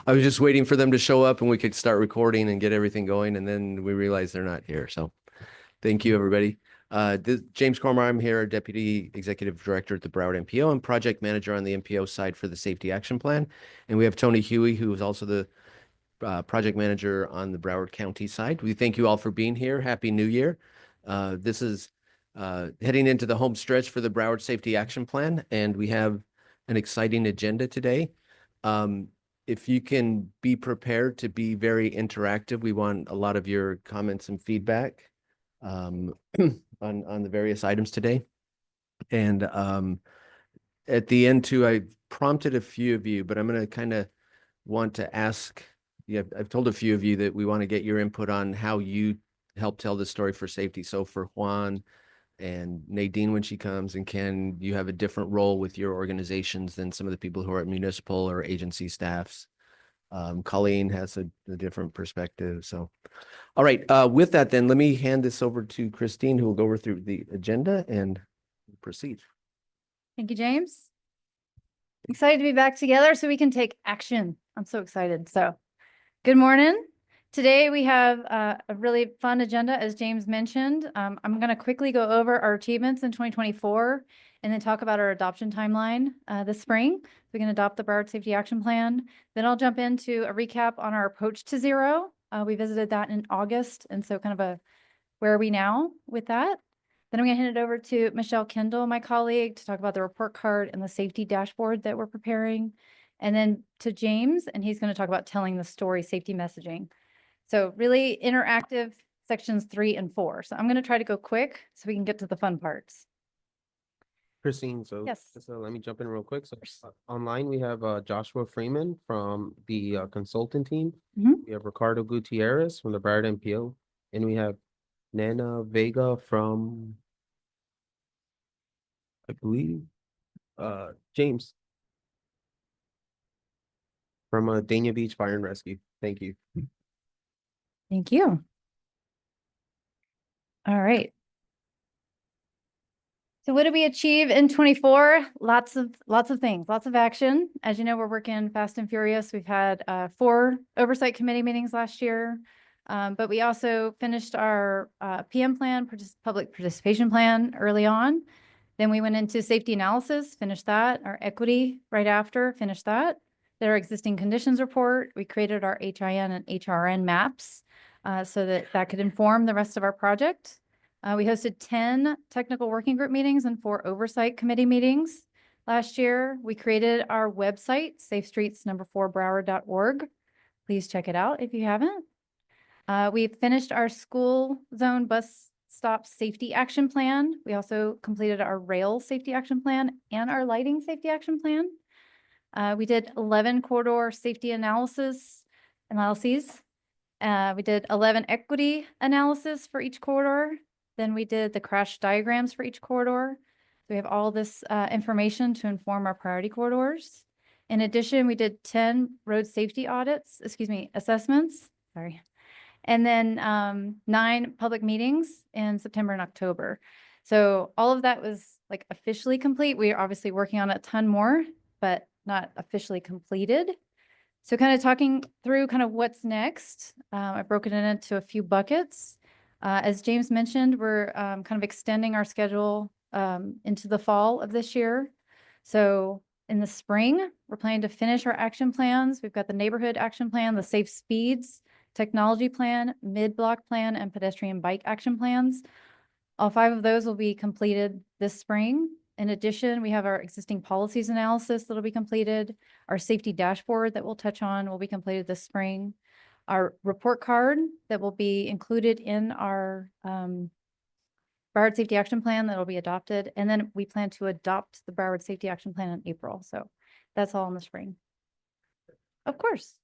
I was just waiting for them to show up and we could start recording and get everything going. And then we realized they're not here. So thank you, everybody. James Cormer, I'm here, Deputy Executive Director at the Broward MPO and Project Manager on the MPO side for the Safety Action Plan. And we have Tony Huey, who is also the Project Manager on the Broward County side. We thank you all for being here. Happy New Year. This is heading into the home stretch for the Broward Safety Action Plan, and we have an exciting agenda today. If you can be prepared to be very interactive, we want a lot of your comments and feedback on the various items today. And at the end too, I prompted a few of you, but I'm going to kind of want to ask, I've told a few of you that we want to get your input on how you help tell the story for safety. So for Juan and Nadine, when she comes, and Ken, you have a different role with your organizations than some of the people who are at municipal or agency staffs. Colleen has a different perspective. So, all right, with that, then let me hand this over to Christine, who will go over through the agenda and proceed. Thank you, James. Excited to be back together so we can take action. I'm so excited. So good morning. Today we have a really fun agenda, as James mentioned. I'm going to quickly go over our achievements in 2024 and then talk about our adoption timeline this spring. We can adopt the Broward Safety Action Plan. Then I'll jump into a recap on our approach to zero. We visited that in August, and so kind of a where are we now with that? Then I'm going to hand it over to Michelle Kendall, my colleague, to talk about the report card and the safety dashboard that we're preparing. And then to James, and he's going to talk about telling the story, safety messaging. So really interactive sections 3 and 4. So I'm going to try to go quick so we can get to the fun parts. Christine, so yes. So let me jump in real quick. So online we have Joshua Freeman from the consultant team. We have Ricardo Gutierrez from the Broward MPO, and we have Nana Vega from, I believe, James from Dania Beach Fire and Rescue. Thank you. Thank you. All right. So what did we achieve in 24? Lots of things, lots of action. As you know, we're working fast and furious. We've had 4 oversight committee meetings last year, but we also finished our PM plan, public participation plan early on. Then we went into safety analysis, finished that. Our equity right after, finished that. Then our existing conditions report. We created our HIN and HRN maps so that could inform the rest of our project. We hosted 10 technical working group meetings and 4 oversight committee meetings last year. We created our website, safestreets4broward.org. Please check it out if you haven't. We finished our school zone bus stop safety action plan. We also completed our rail safety action plan and our lighting safety action plan. We did 11 corridor safety analyses. We did 11 equity analysis for each corridor. Then we did the crash diagrams for each corridor. So we have all this information to inform our priority corridors. In addition, we did 10 road safety assessments, sorry. And then 9 public meetings in September and October. So all of that was like officially complete. We are obviously working on a ton more, but not officially completed. So kind of talking through kind of what's next. I've broken it into a few buckets. As James mentioned, we're kind of extending our schedule into the fall of this year. So in the spring, we're planning to finish our action plans. We've got the neighborhood action plan, the safe speeds, technology plan, mid-block plan, and pedestrian bike action plans. All 5 of those will be completed this spring. In addition, we have our existing policies analysis that'll be completed. Our safety dashboard that we'll touch on will be completed this spring. Our report card that will be included in our Broward Safety Action Plan that will be adopted. And then we plan to adopt the Broward Safety Action Plan in April. So that's all in the spring. Of course.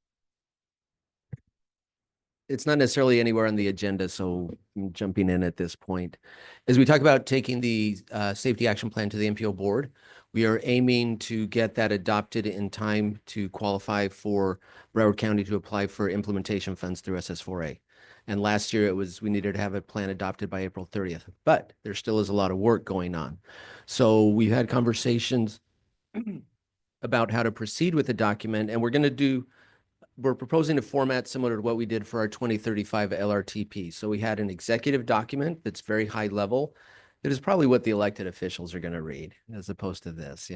It's not necessarily anywhere on the agenda, so I'm jumping in at this point. As we talk about taking the safety action plan to the MPO board, we are aiming to get that adopted in time to qualify for Broward County to apply for implementation funds through SS4A. And last year we needed to have a plan adopted by April 30th, but there still is a lot of work going on. So we've had conversations about how to proceed with the document, and we're going to do we're proposing a format similar to what we did for our 2035 LRTP. So we had an executive document that's very high level. That is probably what the elected officials are going to read as opposed to this,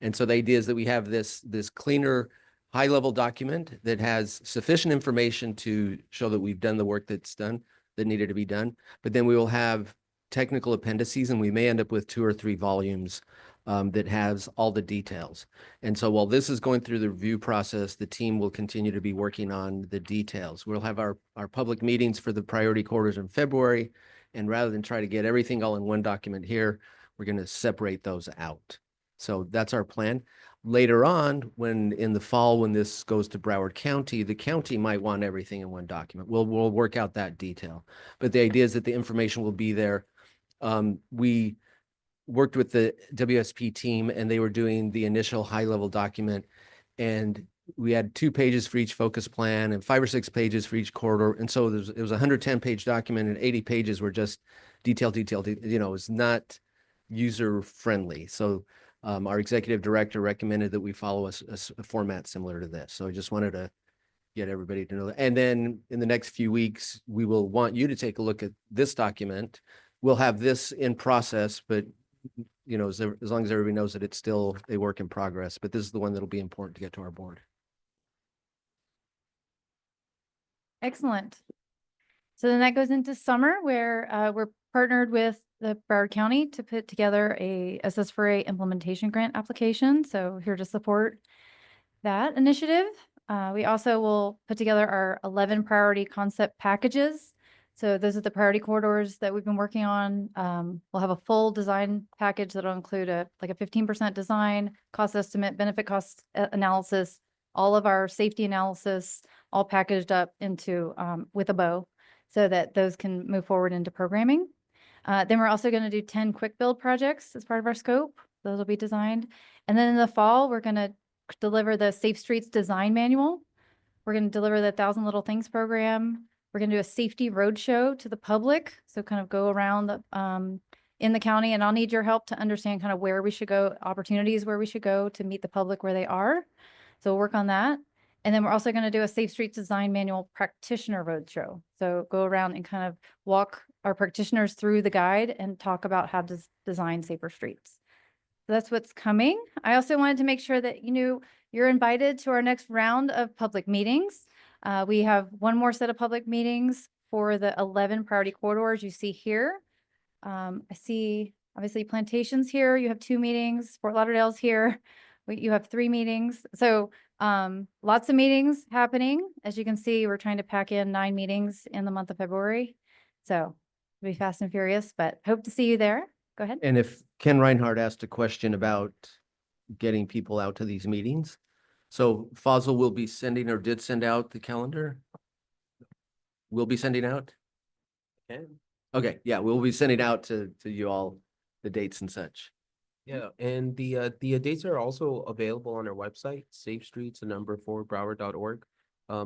And so the idea is that we have this cleaner, high level document that has sufficient information to show that we've done the work that needed to be done. But then we will have technical appendices, and we may end up with 2 or 3 volumes that has all the details. And so while this is going through the review process, the team will continue to be working on the details. We'll have our public meetings for the priority quarters in February. And rather than try to get everything all in one document here, we're going to separate those out. So that's our plan. Later on, in the fall, when this goes to Broward County, the county might want everything in one document. We'll work out that detail. But the idea is that the information will be there. We worked with the WSP team, and they were doing the initial high-level document, and we had 2 pages for each focus plan and 5 or 6 pages for each corridor. And so it was a 110-page document, and 80 pages were just detailed. It's not user-friendly. So our executive director recommended that we follow a format similar to this. So I just wanted to get everybody to know that. And then in the next few weeks, we will want you to take a look at this document. We'll have this in process, but as long as everybody knows that it's still a work in progress, but this is the one that'll be important to get to our board. Excellent. So then that goes into summer, where we're partnered with the Broward County to put together a SS4A implementation grant application. So here to support that initiative. We also will put together our 11 priority concept packages. So those are the priority corridors that we've been working on. We'll have a full design package that'll include a 15% design, cost estimate, benefit cost analysis, all of our safety analysis, all packaged up into with a bow so that those can move forward into programming. Then we're also going to do 10 quick build projects as part of our scope. Those will be designed. And then in the fall, we're going to deliver the Safe Streets Design Manual. We're going to deliver the 1,000 Little Things program. We're going to do a safety roadshow to the public. So kind of go around in the county, and I'll need your help to understand kind of where we should go, opportunities where we should go to meet the public where they are. So we'll work on that. And then we're also going to do a Safe Streets Design Manual practitioner roadshow. So go around and kind of walk our practitioners through the guide and talk about how to design safer streets. So that's what's coming. I also wanted to make sure that you're invited to our next round of public meetings. We have one more set of public meetings for the 11 priority corridors you see here. I see obviously Plantation's here. You have 2 meetings. Fort Lauderdale's here. You have 3 meetings. So lots of meetings happening. As you can see, we're trying to pack in 9 meetings in the month of February. So it'll be fast and furious, but hope to see you there. Go ahead. And if Ken Reinhardt asked a question about getting people out to these meetings, so Fossil will be sending or did send out the calendar. We'll be sending out. Okay, yeah, we'll be sending out to you all the dates and such. Yeah, and the dates are also available on our website, safestreets4broward.org.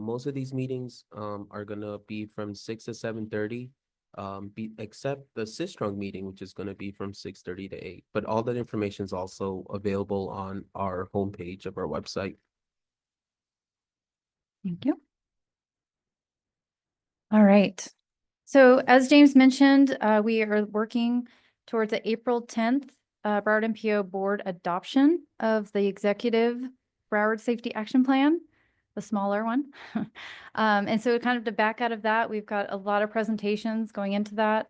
Most of these meetings are gonna be from 6 to 7:30. Except the Sistrunk meeting, which is going to be from 6:30 to 8. But all that information is also available on our homepage of our website. Thank you. All right. So as James mentioned, we are working towards the April 10th Broward MPO board adoption of the executive Broward Safety Action Plan, the smaller one. And so kind of to back out of that, we've got a lot of presentations going into that.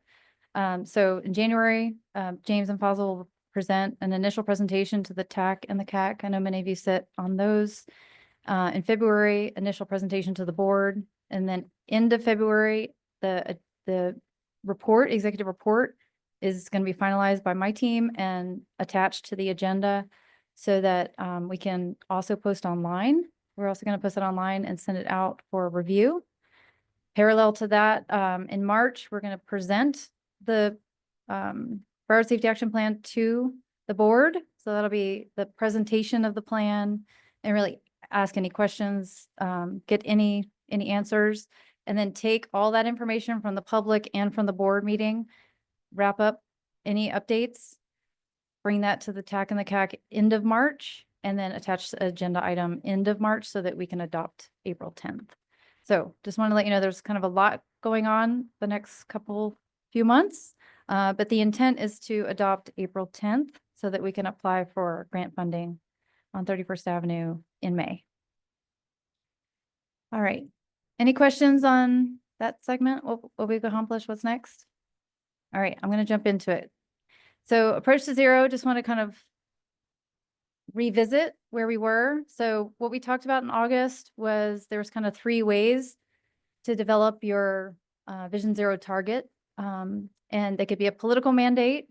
So in January, James and Fossil will present an initial presentation to the TAC and the CAC. I know many of you sit on those. In February, initial presentation to the board. And then end of February, the report, executive report, is going to be finalized by my team and attached to the agenda so that we can also post online. We're also going to post it online and send it out for review. Parallel to that, in March, we're going to present the Broward Safety Action Plan to the board. So that'll be the presentation of the plan and really ask any questions, get any answers, and then take all that information from the public and from the board meeting, wrap up any updates, bring that to the TAC and the CAC end of March, and then attach the agenda item end of March so that we can adopt April 10th. So just want to let you know, there's kind of a lot going on the next few months, but the intent is to adopt April 10th so that we can apply for grant funding on 31st Avenue in May. All right. Any questions on that segment? What we've accomplished? What's next? All right, I'm going to jump into it. So approach to zero, just want to kind of revisit where we were. So what we talked about in August was there was kind of 3 ways to develop your Vision Zero target. And they could be a political mandate.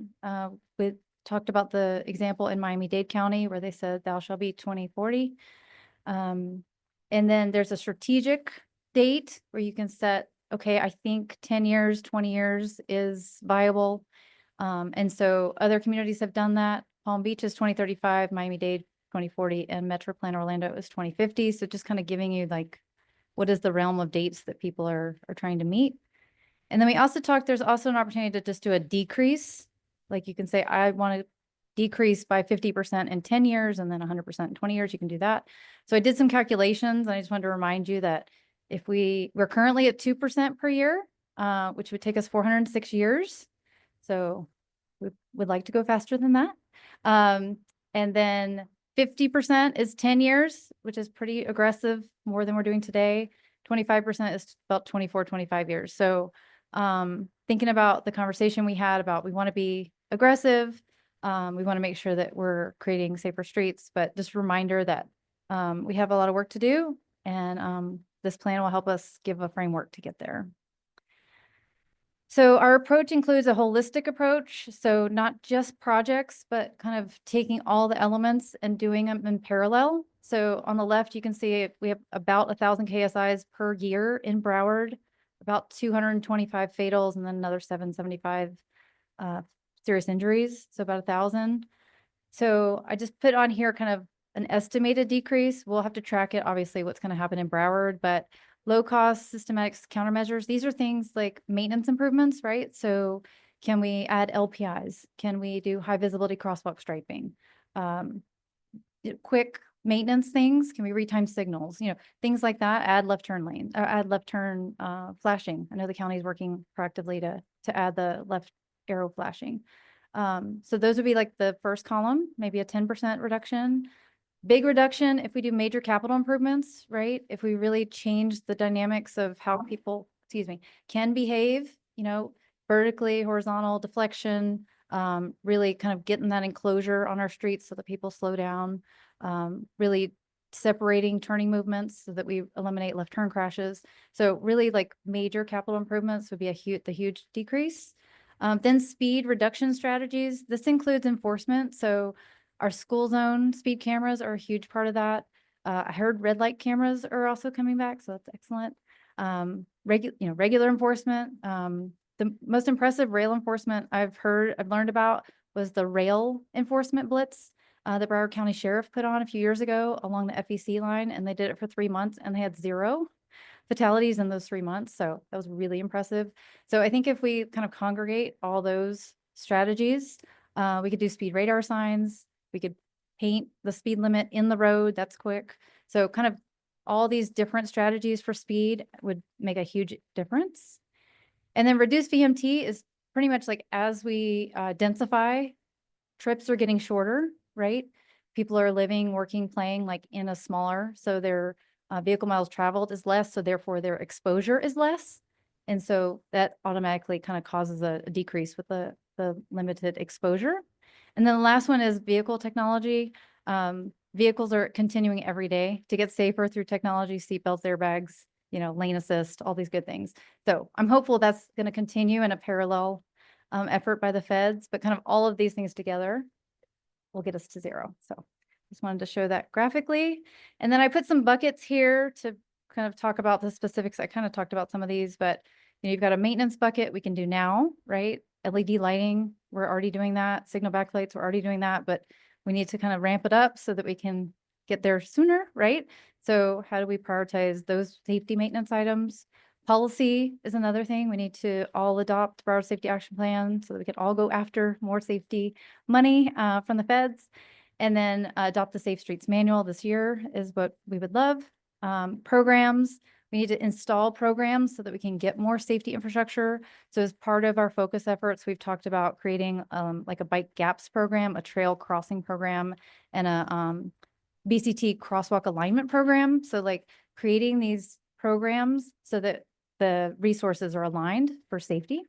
We talked about the example in Miami-Dade County where they said thou shall be 2040. And then there's a strategic date where you can set, okay, I think 10 years, 20 years is viable. And so other communities have done that. Palm Beach is 2035, Miami-Dade 2040, and Metro Plan Orlando is 2050. So just kind of giving you like, what is the realm of dates that people are trying to meet? And then we also talked, there's also an opportunity to just do a decrease. Like you can say, I want to decrease by 50% in 10 years and then 100% in 20 years, you can do that. So I did some calculations. And I just wanted to remind you that if we're currently at 2% per year, which would take us 406 years. So we would like to go faster than that. And then 50% is 10 years, which is pretty aggressive, more than we're doing today. 25% is about 25 years. So thinking about the conversation we had about we want to be aggressive, we want to make sure that we're creating safer streets, but just a reminder that we have a lot of work to do, and this plan will help us give a framework to get there. So our approach includes a holistic approach. So not just projects, but kind of taking all the elements and doing them in parallel. So on the left, you can see we have about 1,000 KSIs per year in Broward, about 225 fatals, and then another 775 serious injuries. So about 1,000. So I just put on here kind of an estimated decrease. We'll have to track it, obviously, what's going to happen in Broward, but low cost systematic countermeasures. These are things like maintenance improvements, right? So can we add LPIs? Can we do high visibility crosswalk striping? Quick maintenance things. Can we retime signals? You know, things like that. Add left turn lane, or add left turn flashing. I know the county is working proactively to add the left arrow flashing. So those would be like the first column, maybe a 10% reduction. Big reduction if we do major capital improvements, right? If we really change the dynamics of how people, can behave, you know, vertically, horizontal, deflection, really kind of getting that enclosure on our streets so that people slow down, really separating turning movements so that we eliminate left turn crashes. So really like major capital improvements would be the huge decrease. Then speed reduction strategies. This includes enforcement. So our school zone speed cameras are a huge part of that. I heard red light cameras are also coming back, so that's excellent. Regular enforcement. The most impressive rail enforcement I've learned about was the rail enforcement blitz the Broward County Sheriff put on a few years ago along the FEC line, and they did it for 3 months, and they had 0 fatalities in those 3 months. So that was really impressive. So I think if we kind of congregate all those strategies, we could do speed radar signs. We could paint the speed limit in the road. That's quick. So kind of all these different strategies for speed would make a huge difference. And then reduce VMT is pretty much like as we densify, trips are getting shorter, right? People are living, working, playing like in a smaller, so their vehicle miles traveled is less, so therefore their exposure is less. And so that automatically kind of causes a decrease with the limited exposure. And then the last one is vehicle technology. Vehicles are continuing every day to get safer through technology, seatbelts, airbags, you know, lane assist, all these good things. So I'm hopeful that's going to continue in a parallel effort by the feds, but kind of all of these things together will get us to 0. So just wanted to show that graphically. And then I put some buckets here to kind of talk about the specifics. I kind of talked about some of these, but you know, you've got a maintenance bucket we can do now, right? LED lighting, we're already doing that. Signal backlights, we're already doing that, but we need to kind of ramp it up so that we can get there sooner, right? So how do we prioritize those safety maintenance items? Policy is another thing. We need to all adopt Broward Safety Action Plan so that we can all go after more safety money from the feds. And then adopt the Safe Streets Manual this year is what we would love. Programs, we need to install programs so that we can get more safety infrastructure. So as part of our focus efforts, we've talked about creating like a bike gaps program, a trail crossing program, and a BCT crosswalk alignment program. So like creating these programs so that the resources are aligned for safety.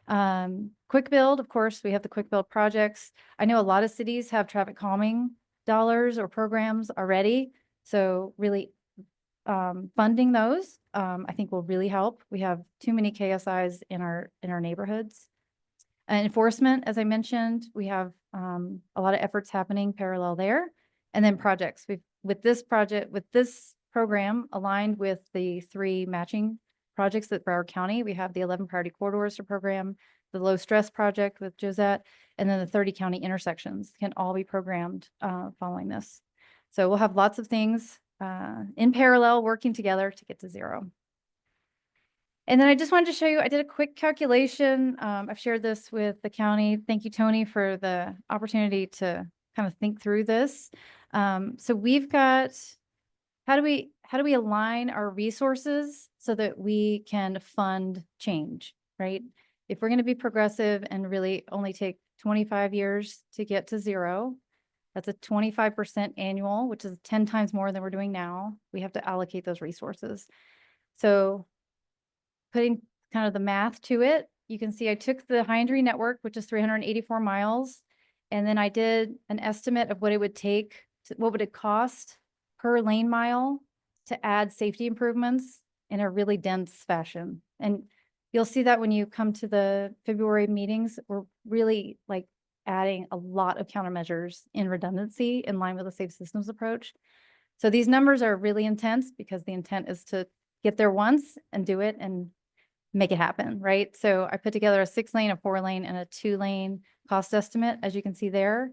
Quick build, of course, we have the quick build projects. I know a lot of cities have traffic calming dollars or programs already. So really funding those, I think will really help. We have too many KSIs in our neighborhoods. Enforcement, as I mentioned, we have a lot of efforts happening parallel there. And then projects. With this program aligned with the 3 matching projects at Broward County, we have the 11 priority corridors to program, the low stress project with Josette, and then the 30 county intersections can all be programmed following this. So we'll have lots of things in parallel working together to get to 0. And then I just wanted to show you, I did a quick calculation. I've shared this with the county. Thank you, Tony, for the opportunity to kind of think through this. So we've got, how do we align our resources so that we can fund change, right? If we're going to be progressive and really only take 25 years to get to 0, that's a 25% annual, which is 10 times more than we're doing now. We have to allocate those resources. So putting kind of the math to it, you can see I took the high injury network, which is 384 miles, and then I did an estimate of what it would take, what would it cost per lane mile to add safety improvements in a really dense fashion. And you'll see that when you come to the February meetings, we're really like adding a lot of countermeasures in redundancy in line with the safe systems approach. So these numbers are really intense because the intent is to get there once and do it and make it happen, right? So I put together a 6-lane, a 4-lane, and a 2-lane cost estimate, as you can see there.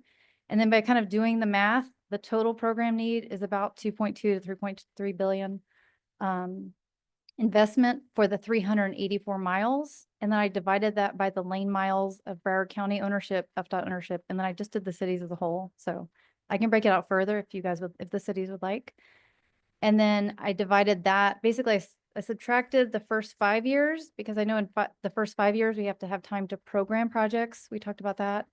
And then by kind of doing the math, the total program need is about 2.2 to 3.3 billion investment for the 384 miles. And then I divided that by the lane miles of Broward County ownership, FDOT ownership, and then I just did the cities as a whole. So I can break it out further if you guys would, if the cities would like. And then I divided that, basically I subtracted the first 5 years because I know in the first 5 years, we have to have time to program projects. We talked about that.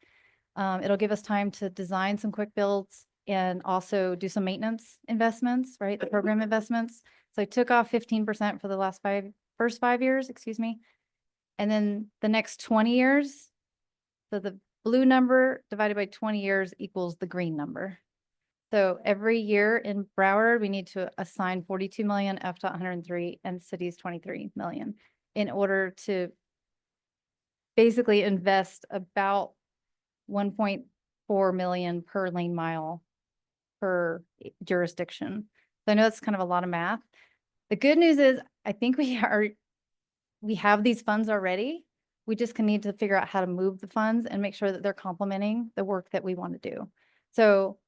It'll give us time to design some quick builds and also do some maintenance investments, right? The program investments. So I took off 15% for the first 5 years, excuse me. And then the next 20 years, so the blue number divided by 20 years equals the green number. So every year in Broward, we need to assign 42 million, FDOT 103, and cities 23 million in order to basically invest about 1.4 million per lane mile per jurisdiction. So I know it's kind of a lot of math. The good news is I think we have these funds already. We just need to figure out how to move the funds and make sure that they're complementing the work that we want to do. So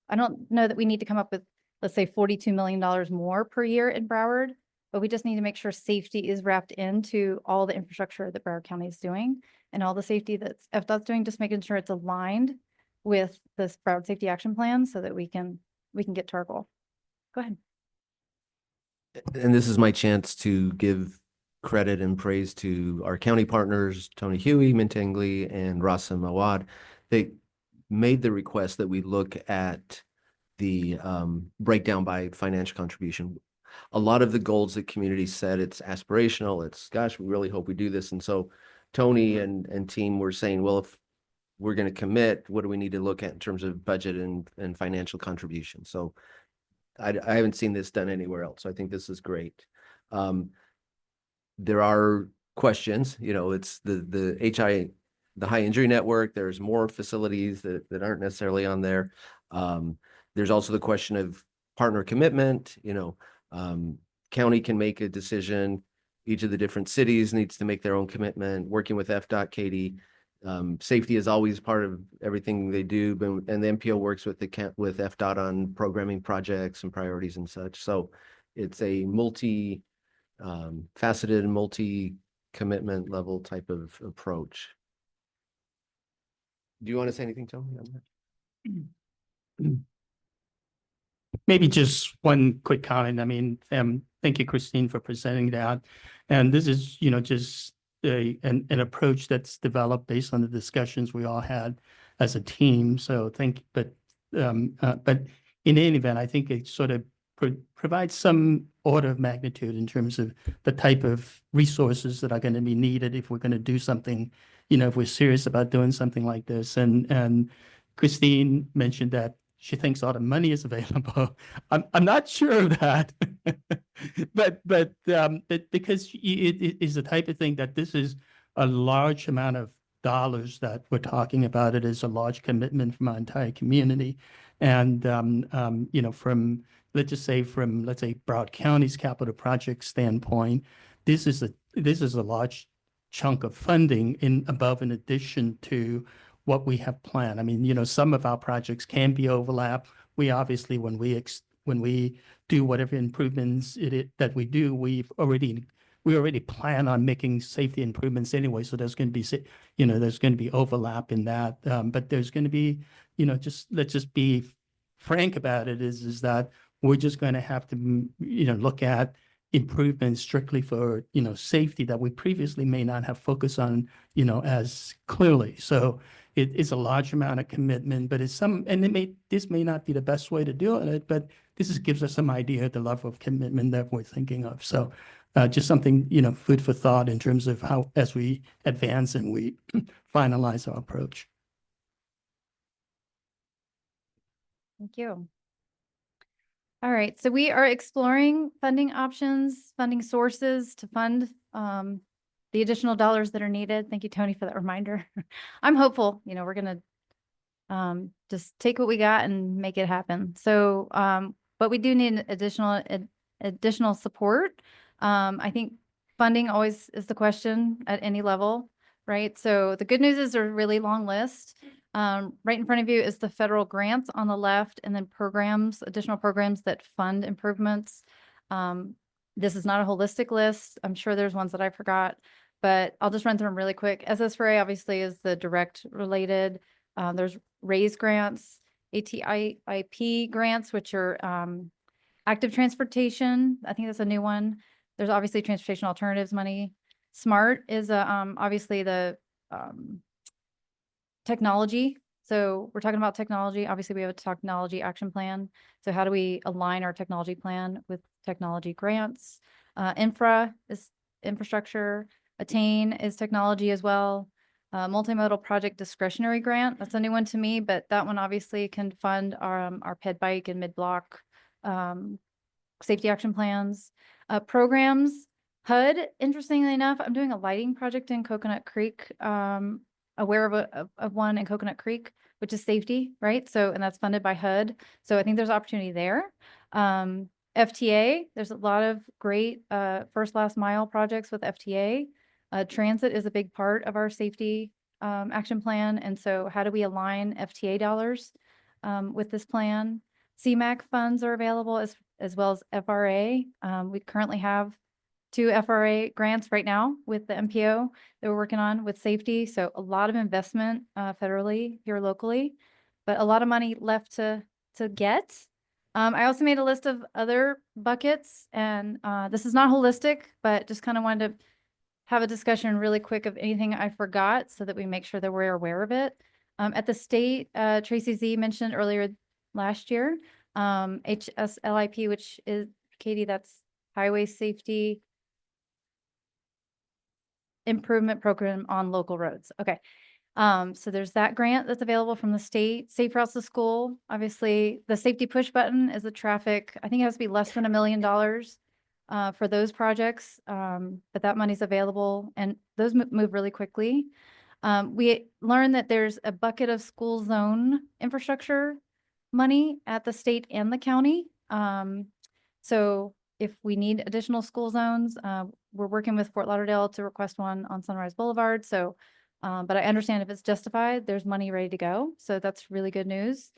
I don't know that we need to come up with, let's say, $42 million more per year in Broward, but we just need to make sure safety is wrapped into all the infrastructure that Broward County is doing and all the safety that FDOT's doing, just making sure it's aligned with this Broward Safety Action Plan so that we can get to our goal. Go ahead. And this is my chance to give credit and praise to our county partners, Tony Huey, Mintingley, and Rasim Awad. They made the request that we look at the breakdown by financial contribution. A lot of the goals that communities set, it's aspirational. It's, gosh, we really hope we do this. And so Tony and team were saying, well, if we're going to commit, what do we need to look at in terms of budget and financial contribution? So I haven't seen this done anywhere else. So I think this is great. There are questions, you know, it's the high injury network. There's more facilities that aren't necessarily on there. There's also the question of partner commitment. You know, county can make a decision. Each of the different cities needs to make their own commitment. Working with FDOT, Katie, safety is always part of everything they do, and the MPO works with FDOT on programming projects and priorities and such. So it's a faceted, multi-commitment level type of approach. Do you want to say anything, Tony, on that? Maybe just one quick comment. I mean, thank you, Christine, for presenting that. And this is, just an approach that's developed based on the discussions we all had as a team. So but in any event, I think it sort of provides some order of magnitude in terms of the type of resources that are going to be needed if we're going to do something, if we're serious about doing something like this. And Christine mentioned that she thinks all the money is available. I'm not sure of that, but because it is the type of thing that this is a large amount of dollars that we're talking about. It is a large commitment from our entire community, and from let's say Broward County's capital project standpoint, this is a large chunk of funding in addition to what we have planned. I mean, some of our projects can be overlap. We obviously, when we do whatever improvements that we do, we already plan on making safety improvements anyway. So there's going to be overlap in that. But there's going to be, let's just be frank about it, is that we're just going to have to, look at improvements strictly for, safety that we previously may not have focused on, as clearly. So it is a large amount of commitment, but this may not be the best way to do it, but this gives us some idea of the level of commitment that we're thinking of. So just something, food for thought in terms of how, as we advance and we finalize our approach. Thank you. All right, so we are exploring funding options, funding sources to fund the additional dollars that are needed. Thank you, Tony, for that reminder. I'm hopeful, we're going to just take what we got and make it happen. So, but we do need additional support. I think funding always is the question at any level, right? So the good news is there's a really long list. Right in front of you is the federal grants on the left, and then additional programs that fund improvements. This is not a holistic list. I'm sure there's ones that I forgot, but I'll just run through them really quick. SS4A obviously is the direct related. There's RAISE grants, ATIP grants, which are active transportation. I think that's a new one. There's obviously transportation alternatives money. SMART is obviously the technology. So we're talking about technology. Obviously, we have a technology action plan. So how do we align our technology plan with technology grants? Infra is infrastructure. Attain is technology as well. Multimodal project discretionary grant. That's a new one to me, but that one obviously can fund our ped bike and mid-block safety action plans. Programs, HUD, interestingly enough, I'm doing a lighting project in Coconut Creek, aware of one in Coconut Creek, which is safety, right? So, and that's funded by HUD. So I think there's opportunity there. FTA, there's a lot of great first last mile projects with FTA. Transit is a big part of our safety action plan. And so how do we align FTA dollars with this plan? CMAQ funds are available as well as FRA. We currently have 2 FRA grants right now with the MPO that we're working on with safety. So a lot of investment federally here locally, but a lot of money left to get. I also made a list of other buckets, and this is not holistic, but just kind of wanted to have a discussion really quick of anything I forgot so that we make sure that we're aware of it. At the state, Tracy Z mentioned earlier last year, HSLIP, which is, Katie, that's Highway Safety Improvement Program on Local Roads. Okay. So there's that grant that's available from the state. Safe Routes to School. Obviously, the safety push button is a traffic. I think it has to be less than $1 million for those projects. But that money's available and those move really quickly. We learned that there's a bucket of school zone infrastructure money at the state and the county. So if we need additional school zones, we're working with Fort Lauderdale to request one on Sunrise Boulevard. So, but I understand if it's justified, there's money ready to go. So that's really good news.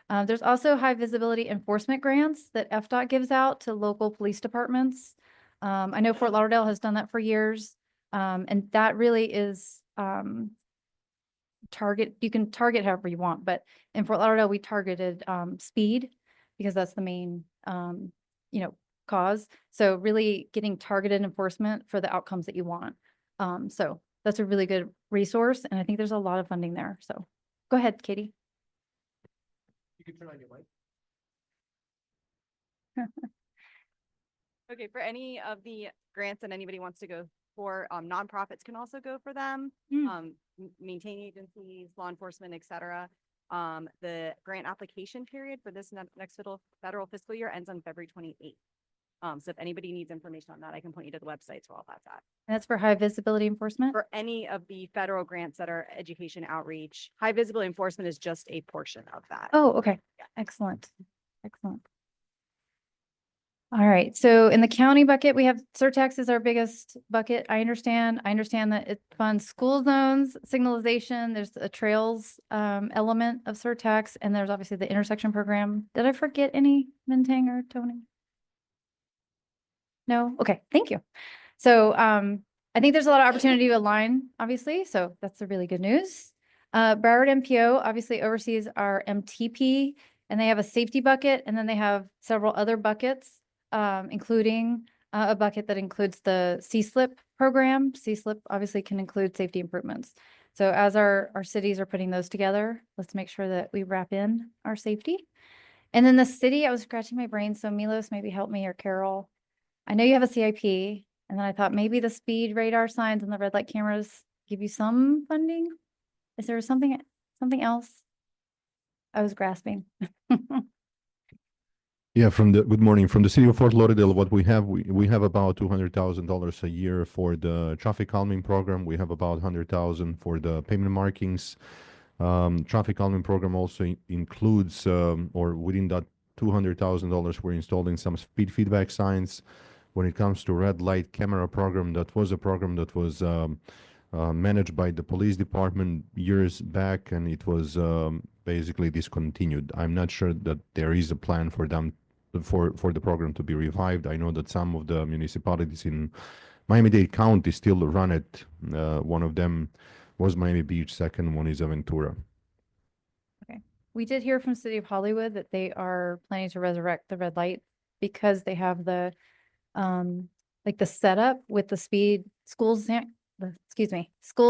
There's also high visibility enforcement grants that FDOT gives out to local police departments. I know Fort Lauderdale has done that for years. And that really is target, you can target however you want, but in Fort Lauderdale, we targeted speed because that's the main, you know, cause. So really getting targeted enforcement for the outcomes that you want. So that's a really good resource, and I think there's a lot of funding there. So go ahead, Katie. You can turn on your mic. Okay, for any of the grants that anybody wants to go for, nonprofits can also go for them. Maintain agencies, law enforcement, et cetera. The grant application period for this next federal fiscal year ends on February 28th. So if anybody needs information on that, I can point you to the websites where all that's at. And that's for high visibility enforcement? For any of the federal grants that are education outreach, high visibility enforcement is just a portion of that. Oh, okay. Excellent. Excellent. All right. So in the county bucket, we have surtax is our biggest bucket. I understand that it funds school zones, signalization. There's a trails element of surtax, and there's obviously the intersection program. Did I forget any, Mintang or Tony? No? Okay. Thank you. So I think there's a lot of opportunity to align, obviously. So that's the really good news. Broward MPO obviously oversees our MTP, and they have a safety bucket, and then they have several other buckets, including a bucket that includes the C-SLIP program. C-SLIP obviously can include safety improvements. So as our cities are putting those together, let's make sure that we wrap in our safety. And then the city, I was scratching my brain, so Milos, maybe help me, or Carol. I know you have a CIP, and then I thought maybe the speed radar signs and the red light cameras give you some funding. Is there something else? I was grasping. Yeah, good morning. From the city of Fort Lauderdale, what we have about $200,000 a year for the traffic calming program. We have about $100,000 for the pavement markings. Traffic calming program also includes, or within that $200,000, we're installing some speed feedback signs. When it comes to red light camera program, that was a program that was managed by the police department years back, and it was basically discontinued. I'm not sure that there is a plan for them for the program to be revived. I know that some of the municipalities in Miami-Dade County still run it. One of them was Miami Beach, second one is Aventura. Okay. We did hear from City of Hollywood that they are planning to resurrect the red light because they have the like the setup with the school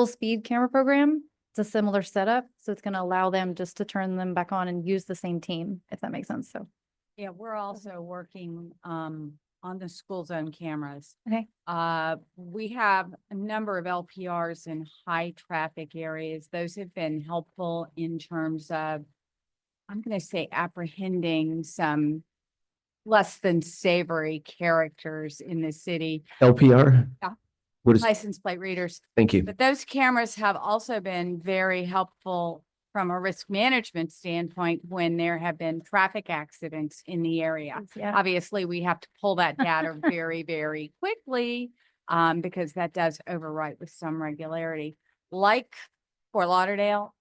speed camera program. It's a similar setup, so it's going to allow them just to turn them back on and use the same team, if that makes sense. So yeah, we're also working on the school zone cameras. okay. We have a number of LPRs in high traffic areas. Those have been helpful in terms of, I'm going to say, apprehending some less than savory characters in the city. LPR? Yeah. What is, License plate readers. thank you. But those cameras have also been very helpful from a risk management standpoint when there have been traffic accidents in the area. Yeah. Obviously, we have to pull that data very, very quickly because that does overwrite with some regularity. Like Fort Lauderdale,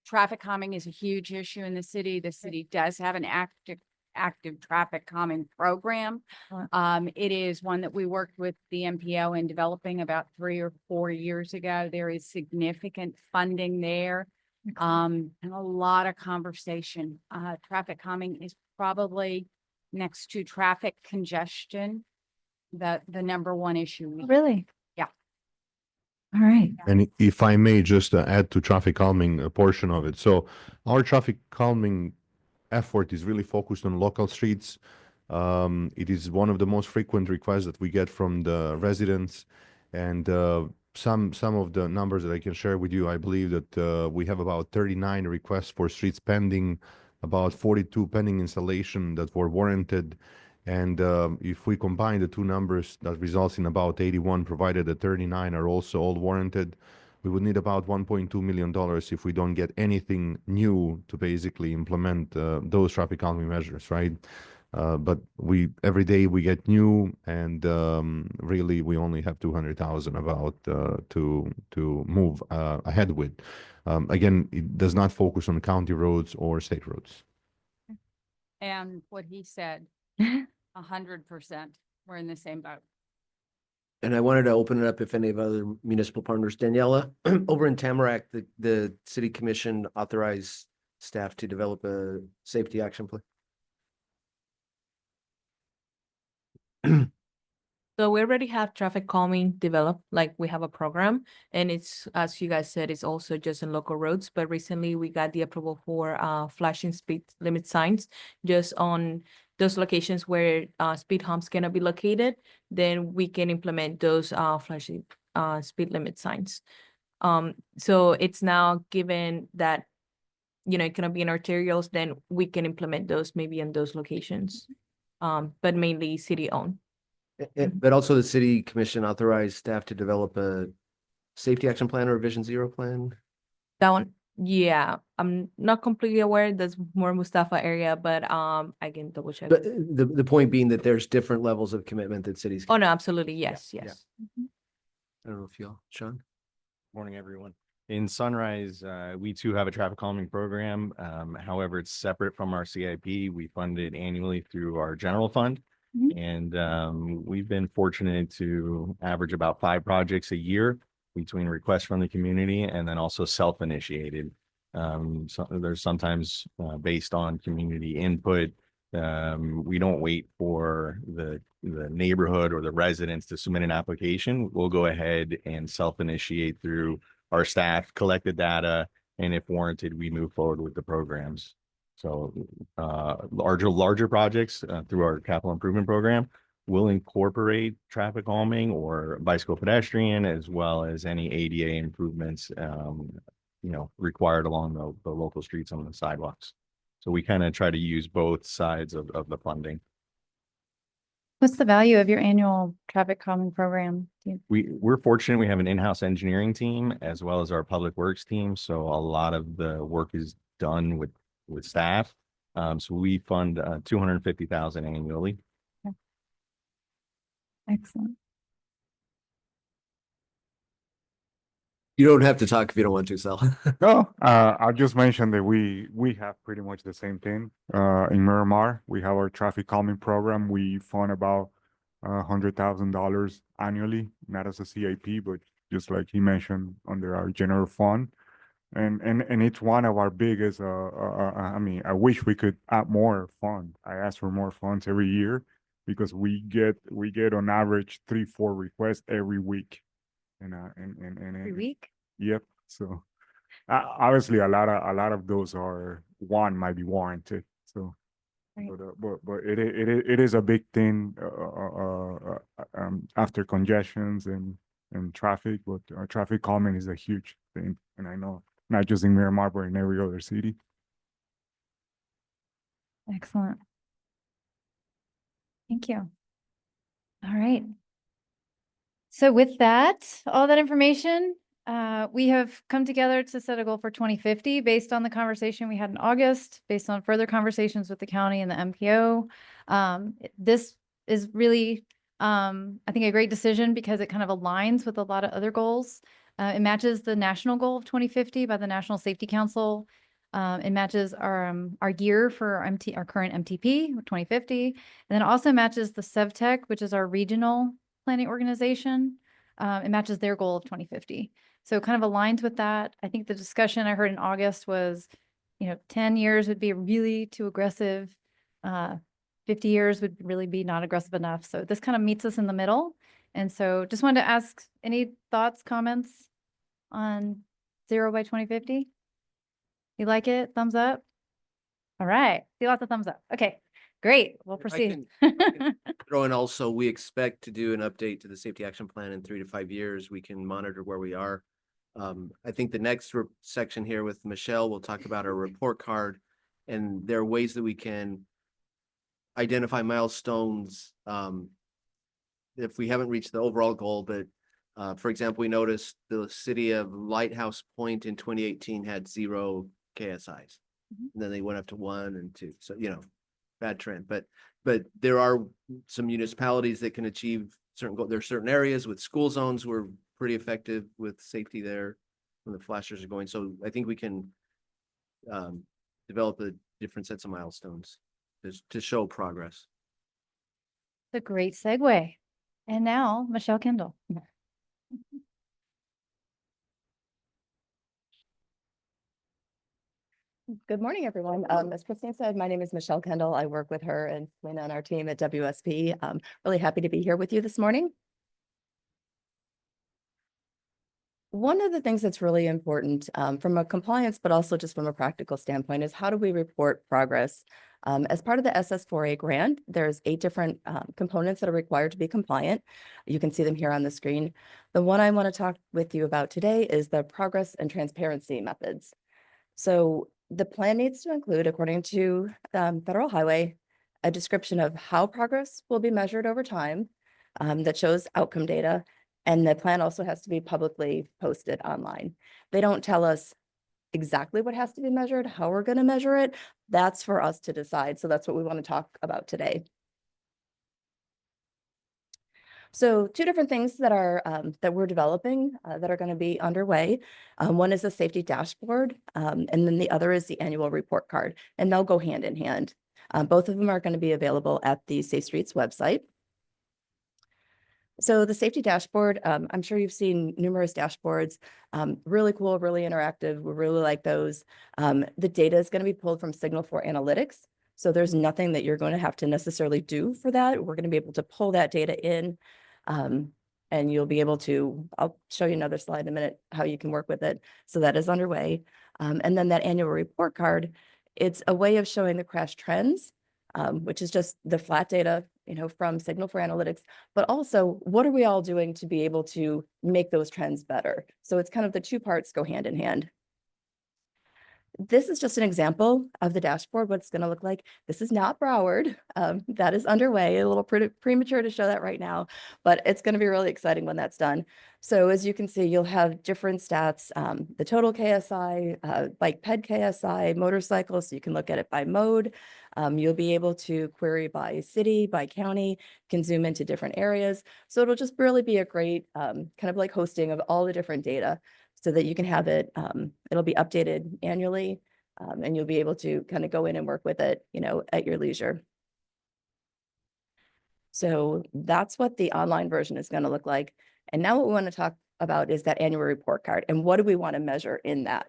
traffic calming is a huge issue in the city. The city does have an active traffic calming program. It is one that we worked with the MPO in developing about 3 or 4 years ago. There is significant funding there. And a lot of conversation. Traffic calming is probably next to traffic congestion, the number one issue. Really? Yeah. All right. And if I may just add to traffic calming a portion of it. So our traffic calming effort is really focused on local streets. It is one of the most frequent requests that we get from the residents, and some of the numbers that I can share with you, I believe that we have about 39 requests for streets pending, about 42 pending installation that were warranted. And if we combine the two numbers, that results in about 81, provided that 39 are also all warranted. We would need about $1.2 million if we don't get anything new to basically implement those traffic calming measures, right? But every day we get new, and really we only have 200,000 about to move ahead with. Again, it does not focus on county roads or state roads. And what he said, 100%, we're in the same boat. And I wanted to open it up if any of other municipal partners, Daniela, over in Tamarack, the city commission authorized staff to develop a safety action plan. So we already have traffic calming developed, like we have a program, and it's, as you guys said, it's also just in local roads, but recently we got the approval for flashing speed limit signs just on those locations where speed humps cannot be located, then we can implement those flashing speed limit signs. So it's now given that, it cannot be in arterials, then we can implement those maybe in those locations. But mainly city owned. But also the city commission authorized staff to develop a safety action plan or a Vision Zero plan. That one, yeah, I'm not completely aware. That's more Mustafa area, but I can double check. But the point being that there's different levels of commitment that cities. Oh, no, absolutely. Yes, yeah. yes. I don't know if y'all, Sean. Morning, everyone. In Sunrise, we too have a traffic calming program. However, it's separate from our CIP. We fund it annually through our general fund. And we've been fortunate to average about 5 projects a year between requests from the community and then also self-initiated. So there's sometimes based on community input. We don't wait for the neighborhood or the residents to submit an application. We'll go ahead and self-initiate through our staff, collect the data, and if warranted, we move forward with the programs. So larger projects through our capital improvement program will incorporate traffic calming or bicycle pedestrian, as well as any ADA improvements, required along the local streets on the sidewalks. So we kind of try to use both sides of the funding. What's the value of your annual traffic calming program? We're fortunate we have an in-house engineering team as well as our public works team. So a lot of the work is done with staff. So we fund $250,000 annually. Okay. Excellent. You don't have to talk if you don't want to, Sal. No, I'll just mention that we have pretty much the same thing. In Miramar, we have our traffic calming program. We fund about $100,000 annually, not as a CIP, but just like he mentioned, under our general fund. And it's one of our biggest, I mean, I wish we could add more funds. I ask for more funds every year because we get on average 3-4 requests every week. Every week? Yep. So obviously a lot of those might be warranted. So, Right. but it is a big thing after congestions and traffic. But traffic calming is a huge thing, and I know not just in Miramar but in every other city. Excellent. Thank you. All right. So with that, all that information, we have come together to set a goal for 2050 based on the conversation we had in August, based on further conversations with the county and the MPO. This is really, I think, a great decision because it kind of aligns with a lot of other goals. It matches the national goal of 2050 by the National Safety Council. It matches our year for our current MTP, 2050, and then it also matches the SevTech, which is our regional planning organization. It matches their goal of 2050. So it kind of aligns with that. I think the discussion I heard in August was, 10 years would be really too aggressive. 50 years would really be not aggressive enough. So this kind of meets us in the middle. And so just wanted to ask any thoughts, comments on 0 by 2050? You like it? Thumbs up? All right. See lots of thumbs up. Okay, great. We'll If I proceed. can throw in also, we expect to do an update to the safety action plan in 3 to 5 years. We can monitor where we are. I think the next section here with Michelle, we'll talk about our report card, and there are ways that we can identify milestones if we haven't reached the overall goal. But for example, we noticed the city of Lighthouse Point in 2018 had 0 KSIs. And then they went up to 1 and 2. So, bad trend. But there are some municipalities that can achieve certain goals. There are certain areas with school zones who are pretty effective with safety there when the flashers are going. So I think we can develop different sets of milestones to show progress. It's a great segue. And now Michelle Kendall. Good morning, everyone. As Christine said, my name is Michelle Kendall. I work with her and Selena on our team at WSP. Really happy to be here with you this morning. One of the things that's really important from a compliance, but also just from a practical standpoint, is how do we report progress? As part of the SS4A grant, there's 8 different components that are required to be compliant. You can see them here on the screen. The one I want to talk with you about today is the progress and transparency methods. So the plan needs to include, according to Federal Highway, a description of how progress will be measured over time that shows outcome data. And the plan also has to be publicly posted online. They don't tell us exactly what has to be measured, how we're going to measure it. That's for us to decide. So that's what we want to talk about today. So 2 different things that are that we're developing that are going to be underway. One is a safety dashboard, and then the other is the annual report card, and they'll go hand in hand. Both of them are going to be available at the Safe Streets website. So the safety dashboard, I'm sure you've seen numerous dashboards, really cool, really interactive. We really like those. The data is going to be pulled from Signal 4 Analytics. So there's nothing that you're going to have to necessarily do for that. We're going to be able to pull that data in, and you'll be able to, I'll show you another slide in a minute, how you can work with it. So that is underway. And then that annual report card, it's a way of showing the crash trends, which is just the flat data, from Signal 4 Analytics, but also what are we all doing to be able to make those trends better? So it's kind of the 2 parts go hand in hand. This is just an example of the dashboard, what it's going to look like. This is not Broward. That is underway, a little premature to show that right now, but it's going to be really exciting when that's done. So as you can see, you'll have different stats, the total KSI, bike ped KSI, motorcycles, so you can look at it by mode. You'll be able to query by city, by county, can zoom into different areas. So it'll just really be a great kind of like hosting of all the different data, so that you can have it, it'll be updated annually, and you'll be able to kind of go in and work with it, at your leisure. So that's what the online version is going to look like. And now what we want to talk about is that annual report card and what do we want to measure in that.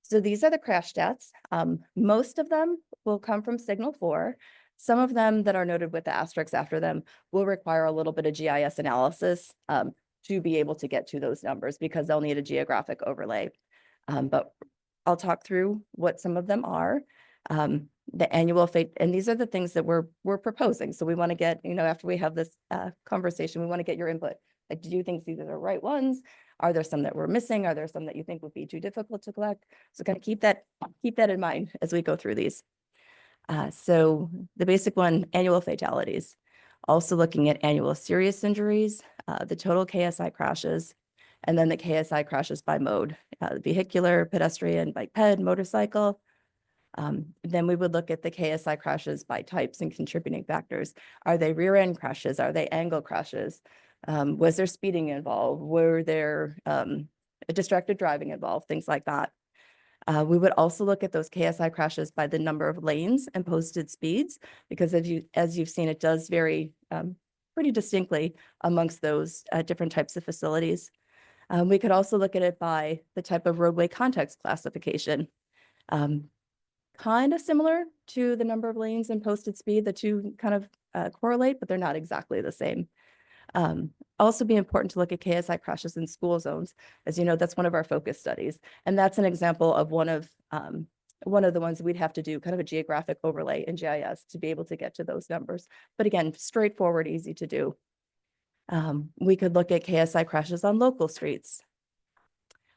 So these are the crash stats. Most of them will come from Signal 4. Some of them that are noted with the asterisks after them will require a little bit of GIS analysis to be able to get to those numbers, because they'll need a geographic overlay. But I'll talk through what some of them are. The annual fate, and these are the things that we're proposing. So we want to get, after we have this conversation, we want to get your input. Like, do you think these are the right ones? Are there some that we're missing? Are there some that you think would be too difficult to collect? So kind of keep that in mind as we go through these. So the basic one, annual fatalities. Also looking at annual serious injuries, the total KSI crashes, and then the KSI crashes by mode, vehicular, pedestrian, bike ped, motorcycle. Then we would look at the KSI crashes by types and contributing factors. Are they rear end crashes? Are they angle crashes? Was there speeding involved? Were there distracted driving involved? Things like that. We would also look at those KSI crashes by the number of lanes and posted speeds, because as you've seen, it does vary pretty distinctly amongst those different types of facilities. We could also look at it by the type of roadway context classification. Kind of similar to the number of lanes and posted speed, the 2 kind of correlate, but they're not exactly the same. Also be important to look at KSI crashes in school zones. As you know, that's one of our focus studies. And that's an example of one of the ones we'd have to do kind of a geographic overlay in GIS to be able to get to those numbers. But again, straightforward, easy to do. We could look at KSI crashes on local streets.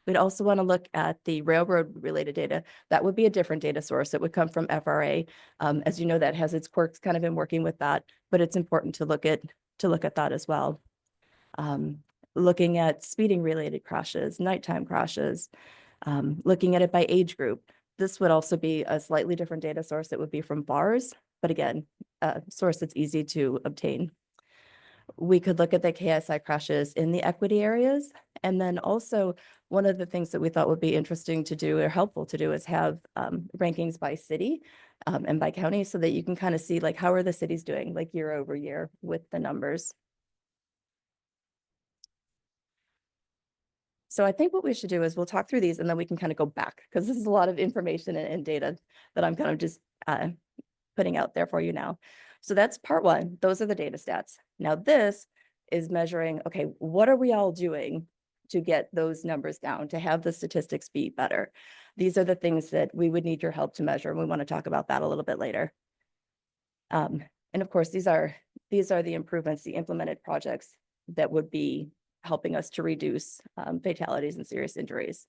We'd also want to look at the railroad related data. That would be a different data source. It would come from FRA. As you know, that has its quirks kind of in working with that, but it's important to look at that as well. Looking at speeding related crashes, nighttime crashes, looking at it by age group. This would also be a slightly different data source. It would be from VARs, but again, a source that's easy to obtain. We could look at the KSI crashes in the equity areas, and then also one of the things that we thought would be interesting to do or helpful to do is have rankings by city and by county so that you can kind of see like how are the cities doing like year over year with the numbers. So I think what we should do is we'll talk through these and then we can kind of go back because this is a lot of information and data that I'm kind of just putting out there for you now. So that's part one. Those are the data stats. Now this is measuring, okay, what are we all doing to get those numbers down, to have the statistics be better? These are the things that we would need your help to measure. And we want to talk about that a little bit later. And of course, these are the improvements, the implemented projects that would be helping us to reduce fatalities and serious injuries.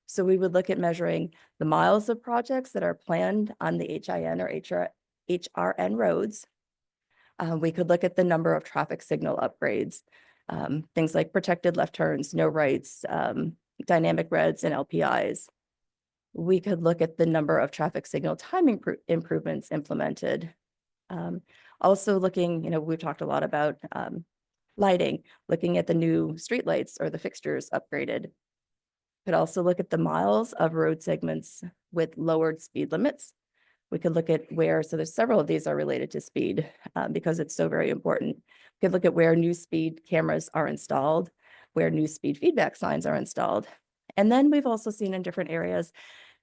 So we would look at measuring the miles of projects that are planned on the HIN or HRN roads. We could look at the number of traffic signal upgrades, things like protected left turns, no rights, dynamic reds and LPIs. We could look at the number of traffic signal timing improvements implemented. Also looking, we've talked a lot about lighting, looking at the new streetlights or the fixtures upgraded. Could also look at the miles of road segments with lowered speed limits. We could look at where, so there's several of these are related to speed because it's so very important. We could look at where new speed cameras are installed, where new speed feedback signs are installed. And then we've also seen in different areas.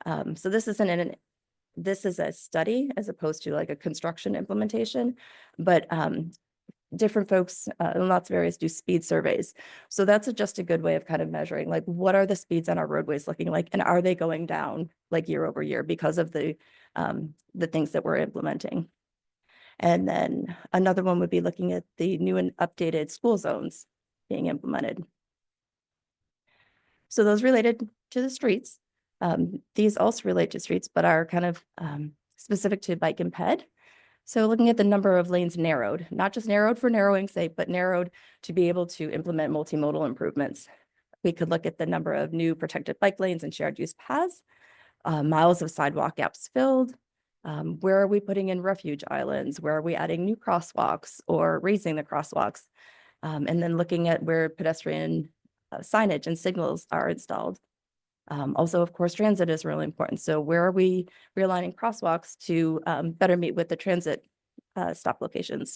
So this is a study as opposed to like a construction implementation, but different folks in lots of areas do speed surveys. So that's just a good way of kind of measuring, like, what are the speeds on our roadways looking like? And are they going down like year over year because of the things that we're implementing? And then another one would be looking at the new and updated school zones being implemented. So those related to the streets. These also relate to streets, but are kind of specific to bike and ped. So looking at the number of lanes narrowed, not just narrowed for narrowing's sake, but narrowed to be able to implement multimodal improvements. We could look at the number of new protected bike lanes and shared use paths, miles of sidewalk gaps filled. Where are we putting in refuge islands? Where are we adding new crosswalks or raising the crosswalks? And then looking at where pedestrian signage and signals are installed. Also, of course, transit is really important. So where are we realigning crosswalks to better meet with the transit stop locations?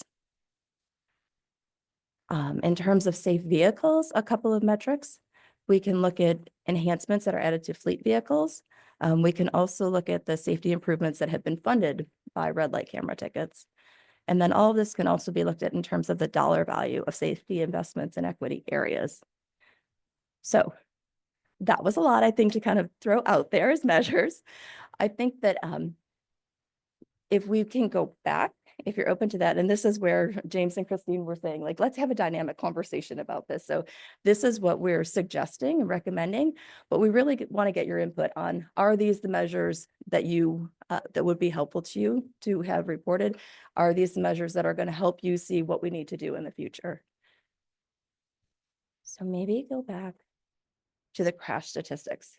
In terms of safe vehicles, a couple of metrics. We can look at enhancements that are added to fleet vehicles. We can also look at the safety improvements that have been funded by red light camera tickets. And then all of this can also be looked at in terms of the dollar value of safety investments in equity areas. So that was a lot, I think, to kind of throw out there as measures. I think that if we can go back, if you're open to that, and this is where James and Christine were saying, like, let's have a dynamic conversation about this. So this is what we're suggesting and recommending, but we really want to get your input on, are these the measures that you, that would be helpful to you to have reported? Are these the measures that are going to help you see what we need to do in the future? So maybe go back to the crash statistics.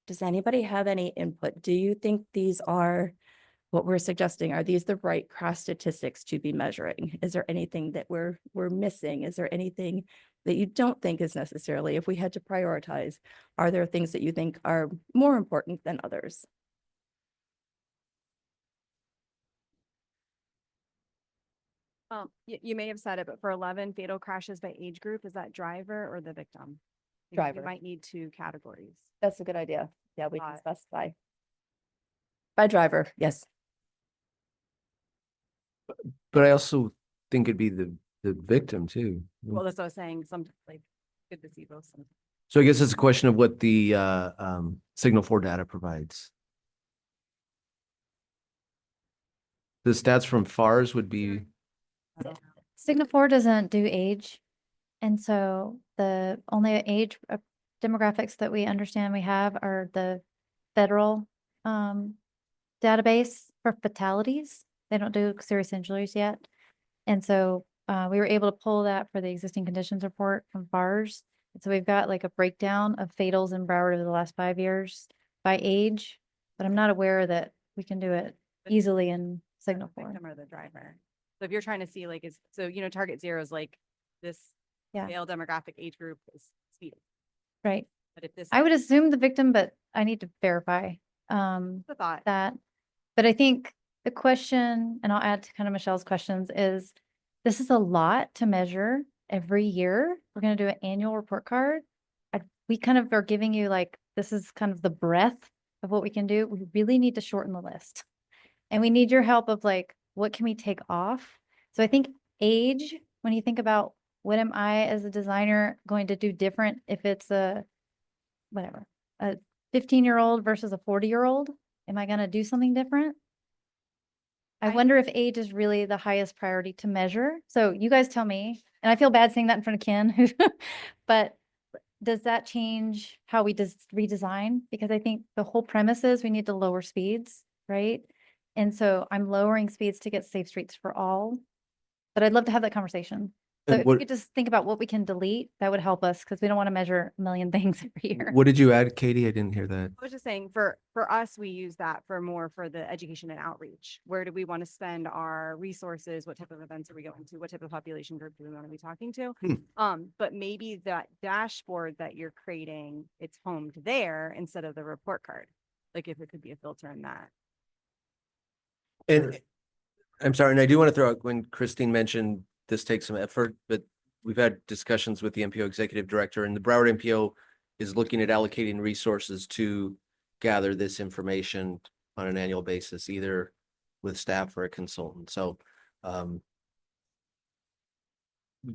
Does anybody have any input? Do you think these are what we're suggesting? Are these the right crash statistics to be measuring? Is there anything that we're missing? Is there anything that you don't think is necessarily, if we had to prioritize, are there things that you think are more important than others? You may have said it, but for 11 fatal crashes by age group, is that driver or the victim? Because Driver. You might need 2 categories. That's a good idea. Yeah, we can specify. By driver, yes. But I also think it'd be the victim too. Well, that's what I was saying. Some like good to see both. So I guess it's a question of what the Signal 4 data provides. The stats from FARS would be. Signal 4 doesn't do age. And so the only age demographics that we understand we have are the federal database for fatalities. They don't do serious injuries yet. And so we were able to pull that for the existing conditions report from FARS. And so we've got like a breakdown of fatals in Broward over the last 5 years by age, but I'm not aware that we can do it easily in Signal 4. Victim or the driver. So if you're trying to see like, target 0 is like this Yeah. male demographic age group is speeding. Right. But if this. I would assume the victim, but I need to verify The thought. that. But I think the question, and I'll add to kind of Michelle's questions, is this is a lot to measure every year. We're going to do an annual report card. We kind of are giving you like, this is kind of the breadth of what we can do. We really need to shorten the list. And we need your help of like, what can we take off? So I think age, when you think about what am I as a designer going to do different if it's a 15-year-old versus a 40-year-old, am I going to do something different? I wonder if age is really the highest priority to measure. So you guys tell me, and I feel bad saying that in front of Ken, but does that change how we redesign? Because I think the whole premise is we need to lower speeds, right? And so I'm lowering speeds to get safe streets for all, but I'd love to have that conversation. So And if we could just think about what we can delete, that would help us because we don't want to measure a million things every year. What did you add, Katie? I didn't hear that. I was just saying for us, we use that for more for the education and outreach. Where do we want to spend our resources? What type of events are we going to? What type of population group do we want to be talking to? But maybe that dashboard that you're creating, it's homed there instead of the report card. Like if it could be a filter in that. And I'm sorry, and I do want to throw out when Christine mentioned this takes some effort, but we've had discussions with the MPO executive director, and the Broward MPO is looking at allocating resources to gather this information on an annual basis, either with staff or a consultant. So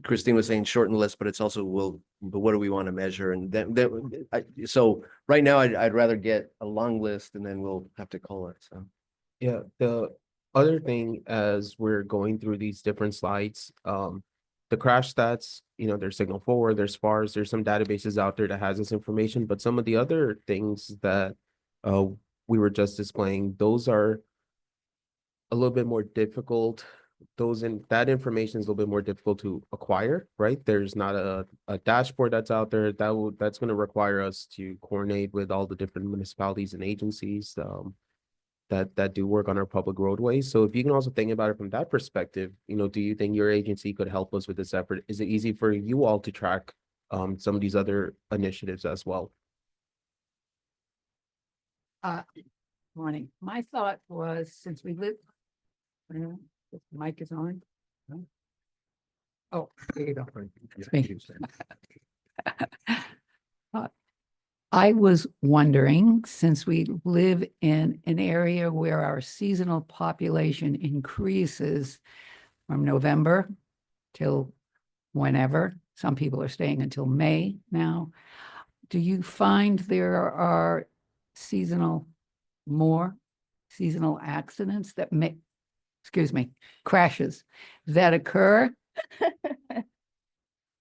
Christine was saying shorten the list, but it's also but what do we want to measure? And so right now I'd rather get a long list and then we'll have to call it. So Yeah, the other thing as we're going through these different slides, the crash stats, there's Signal 4, there's FARS, there's some databases out there that has this information, but some of the other things that we were just displaying, those are a little bit more difficult. That information is a little bit more difficult to acquire, right? There's not a dashboard that's out there that's going to require us to coordinate with all the different municipalities and agencies that do work on our public roadways. So if you can also think about it from that perspective, do you think your agency could help us with this effort? Is it easy for you all to track some of these other initiatives as well? Morning. My thought was, since we live, the mic is on. Oh, there you go. It's me. I was wondering, since we live in an area where our seasonal population increases from November till whenever, some people are staying until May now, do you find there are more seasonal accidents that crashes that occur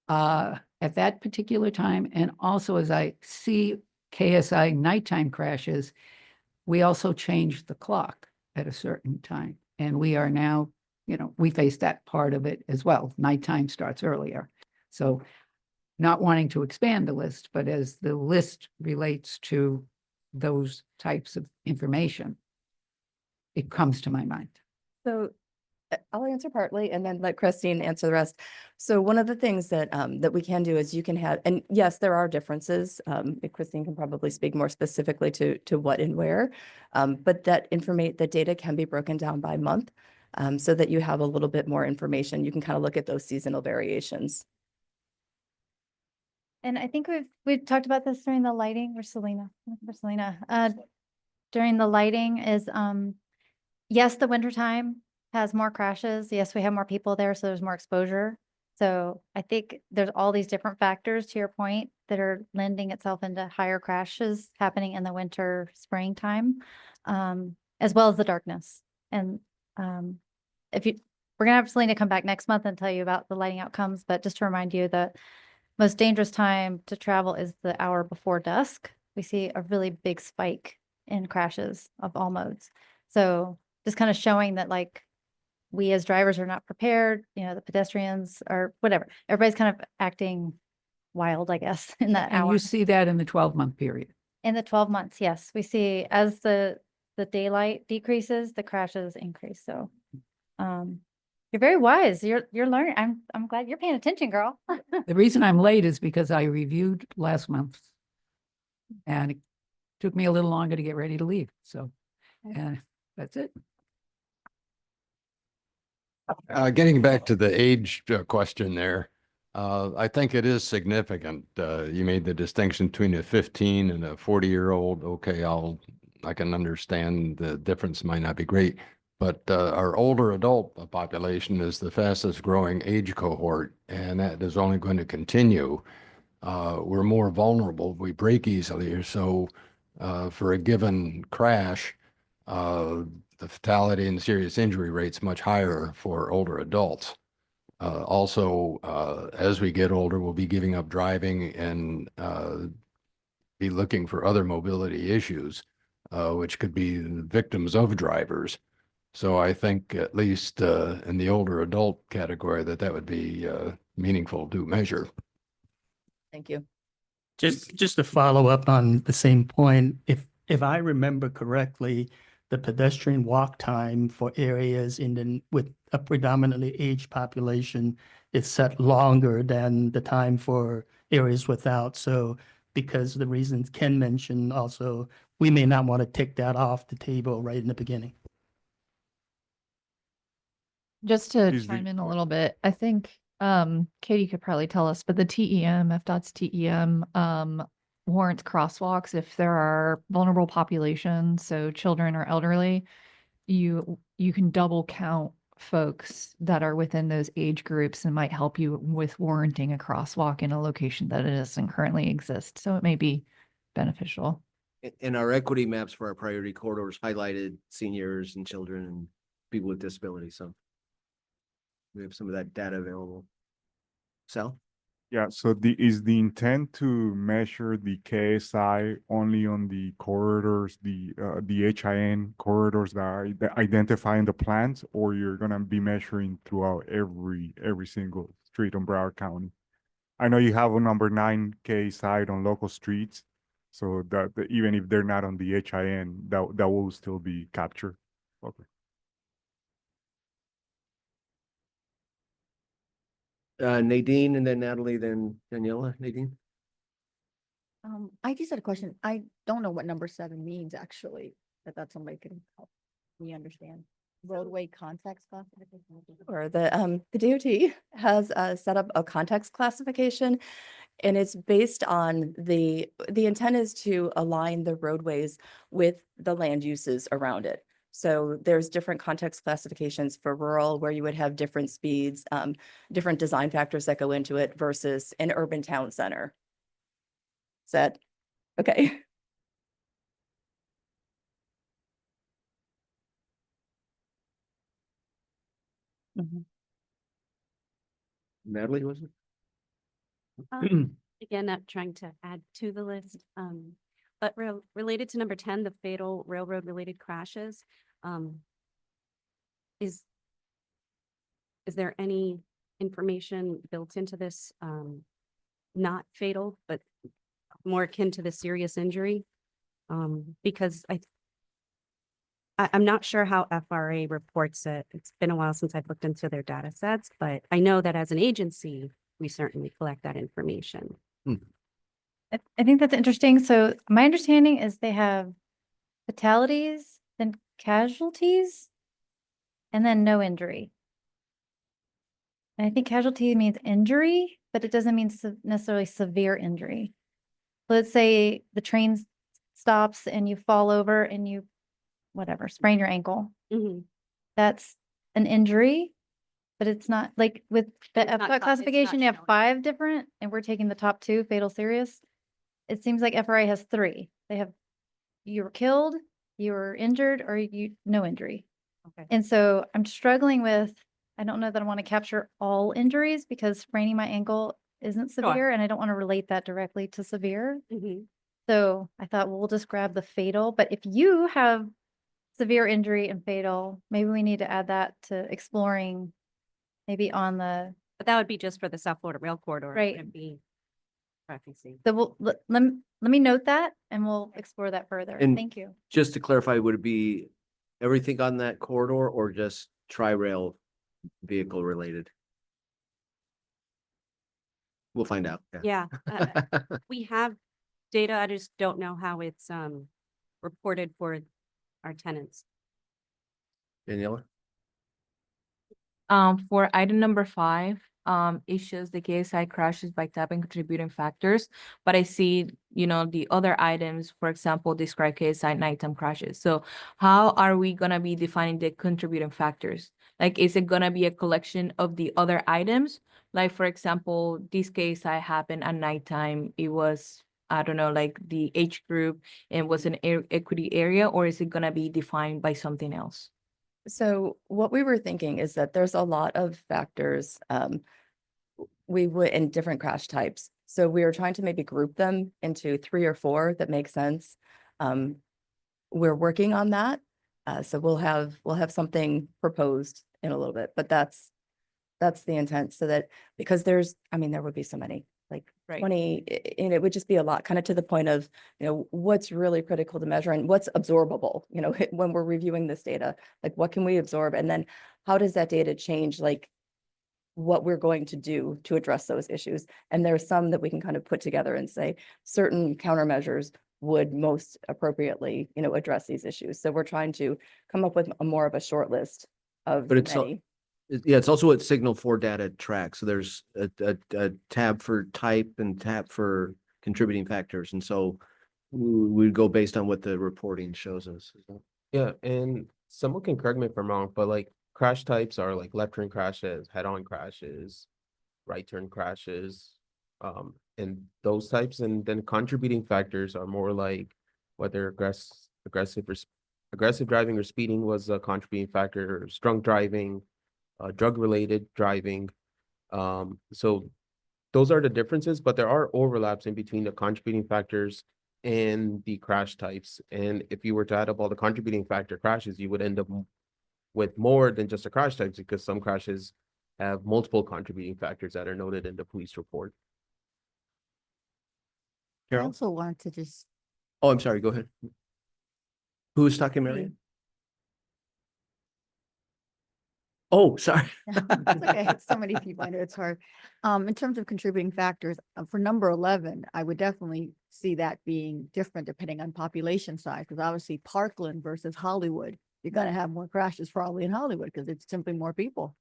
at that particular time? And also, as I see KSI nighttime crashes, we also changed the clock at a certain time. And we are now, we face that part of it as well. Nighttime starts earlier. So not wanting to expand the list, but as the list relates to those types of information, it comes to my mind. So I'll answer partly and then let Christine answer the rest. So one of the things that that we can do is you can have, and yes, there are differences. Christine can probably speak more specifically to what and where, but the data can be broken down by month, so that you have a little bit more information. You can kind of look at those seasonal variations. And I think we've talked about this during the lighting. Where's Selena? During the lighting is, yes, the wintertime has more crashes. Yes, we have more people there, so there's more exposure. So I think there's all these different factors, to your point, that are lending itself into higher crashes happening in the winter, springtime, as well as the darkness. And we're gonna have Selena come back next month and tell you about the lighting outcomes, but just to remind you, the most dangerous time to travel is the hour before dusk. We see a really big spike in crashes of all modes. So just kind of showing that, like, we as drivers are not prepared, the pedestrians are whatever. Everybody's kind of acting wild, I guess, in that And hour. you see that in the 12-month period. In the 12 months, yes. We see as the daylight decreases, the crashes increase. So you're very wise. You're learning. I'm glad you're paying attention, girl. The reason I'm late is because I reviewed last month's And it took me a little longer to get ready to leave. So, and that's it. Getting back to the age question there, I think it is significant. You made the distinction between a 15 and a 40-year-old. Okay, I can understand the difference might not be great, but our older adult population is the fastest growing age cohort, and that is only going to continue. We're more vulnerable. We break easily. So for a given crash, the fatality and serious injury rate's much higher for older adults. Also, as we get older, we'll be giving up driving and be looking for other mobility issues, which could be victims of drivers. So I think at least in the older adult category that would be meaningful to measure. Thank you. Just to follow up on the same point, if I remember correctly, the pedestrian walk time for areas with a predominantly aged population is set longer than the time for areas without. So because of the reasons Ken mentioned, also, we may not want to take that off the table right in the beginning. Just to Is the- chime in a little bit, I think Katie could probably tell us, but the FDOT's TEM warrants crosswalks if there are vulnerable populations, so children or elderly. You can double count folks that are within those age groups and might help you with warranting a crosswalk in a location that it doesn't currently exist. So it may be beneficial. And our equity maps for our priority corridors highlighted seniors and children and people with disabilities. So we have some of that data available. Sal? Yeah, so is the intent to measure the KSI only on the corridors, the HIN corridors that are identifying the plans, or you're gonna be measuring throughout every single street in Broward County? I know you have a number 9 KSI on local streets, so that even if they're not on the HIN, that will still be captured. Okay. Nadine, and then Natalie, then Daniela. Nadine? I just had a question. I don't know what number 7 means, actually, that somebody can help me understand. Roadway context classification. Or the DOT has set up a context classification, and it's based on the intent is to align the roadways with the land uses around it. So there's different context classifications for rural where you would have different speeds, different design factors that go into it versus an urban town center. Is that okay? Natalie, was it? Again, not trying to add to the list, but related to number 10, the fatal railroad related crashes, is there any information built into this, not fatal, but more akin to the serious injury? Because I'm not sure how FRA reports it. It's been a while since I've looked into their data sets, but I know that as an agency, we certainly collect that information. I think that's interesting. So my understanding is they have fatalities, then casualties, and then no injury. And I think casualty means injury, but it doesn't mean necessarily severe injury. Let's say the train stops and you fall over and you, whatever, sprain your ankle. That's an injury, but it's not like with the FDOT classification, you have 5 different, and we're taking the top 2, fatal, serious. It seems like FRA has 3. They have, you were killed, you were injured, or no injury. Okay. And so I'm struggling with, I don't know that I want to capture all injuries because spraining my ankle isn't severe, and I don't want to relate that directly to severe. So I thought, well, we'll just grab the fatal. But if you have severe injury and fatal, maybe we need to add that to exploring maybe on the. But that would be just for the South Florida Rail Corridor. It Right. wouldn't be prefacing. So we'll, let me note that and we'll explore that further. And Thank you. Just to clarify, would it be everything on that corridor or just tri-rail vehicle related? We'll find out. Yeah, we have data. I just don't know how it's reported for our tenants. Daniela? For item number 5, it shows the KSI crashes by type and contributing factors, but I see, the other items, for example, describe KSI nighttime crashes. So how are we gonna be defining the contributing factors? Like, is it gonna be a collection of the other items? Like, for example, this KSI happened at nighttime. It was, I don't know, like the age group and was an equity area, or is it gonna be defined by something else? So what we were thinking is that there's a lot of factors we would in different crash types. So we were trying to maybe group them into 3 or 4 that make sense. We're working on that. So we'll have something proposed in a little bit, but that's the intent, so that because there would be so many, like Right. 20, and it would just be a lot, kind of to the point of, what's really critical to measure and what's absorbable, when we're reviewing this data, like what can we absorb? And then how does that data change, like what we're going to do to address those issues? And there's some that we can kind of put together and say certain countermeasures would most appropriately, address these issues. So we're trying to come up with more of a short list of But it's many. Yeah, it's also what Signal 4 data tracks. So there's a tab for type and tab for contributing factors. And so we go based on what the reporting shows us. Yeah, and someone can correct me if I'm wrong, but like crash types are like left turn crashes, head-on crashes, right turn crashes, and those types. And then contributing factors are more like whether aggressive driving or speeding was a contributing factor, or drunk driving, drug-related driving. So those are the differences, but there are overlaps in between the contributing factors and the crash types. And if you were to add up all the contributing factor crashes, you would end up with more than just a crash types, because some crashes have multiple contributing factors that are noted in the police report. I Carol? also wanted to just, Oh, I'm sorry. Go ahead. Who was talking, Mary? Oh, sorry. it's okay, so many people, I know it's hard. In terms of contributing factors, for number 11, I would definitely see that being different depending on population size, because obviously Parkland versus Hollywood, you're gonna have more crashes probably in Hollywood because it's simply more people.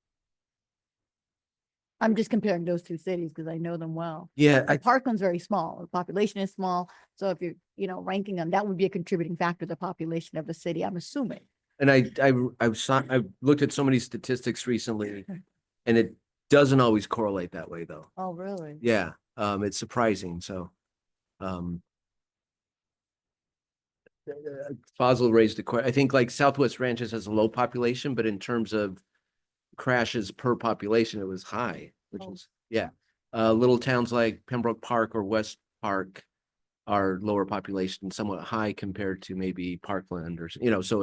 I'm just comparing those 2 cities because I know them well. Yeah, Like, Parkland's very small, the population is small, so if you're, ranking them, that would be a contributing factor to the population of the city, I'm assuming. And I looked at so many statistics recently, and it doesn't always correlate that way, though. Oh, really? Yeah, it's surprising. So, Fazil raised a question. I think like Southwest Ranches has a low population, but in terms of crashes per population, it was high, which is, yeah. Little towns like Pembroke Park or West Park are lower population, somewhat high compared to maybe Parkland or, so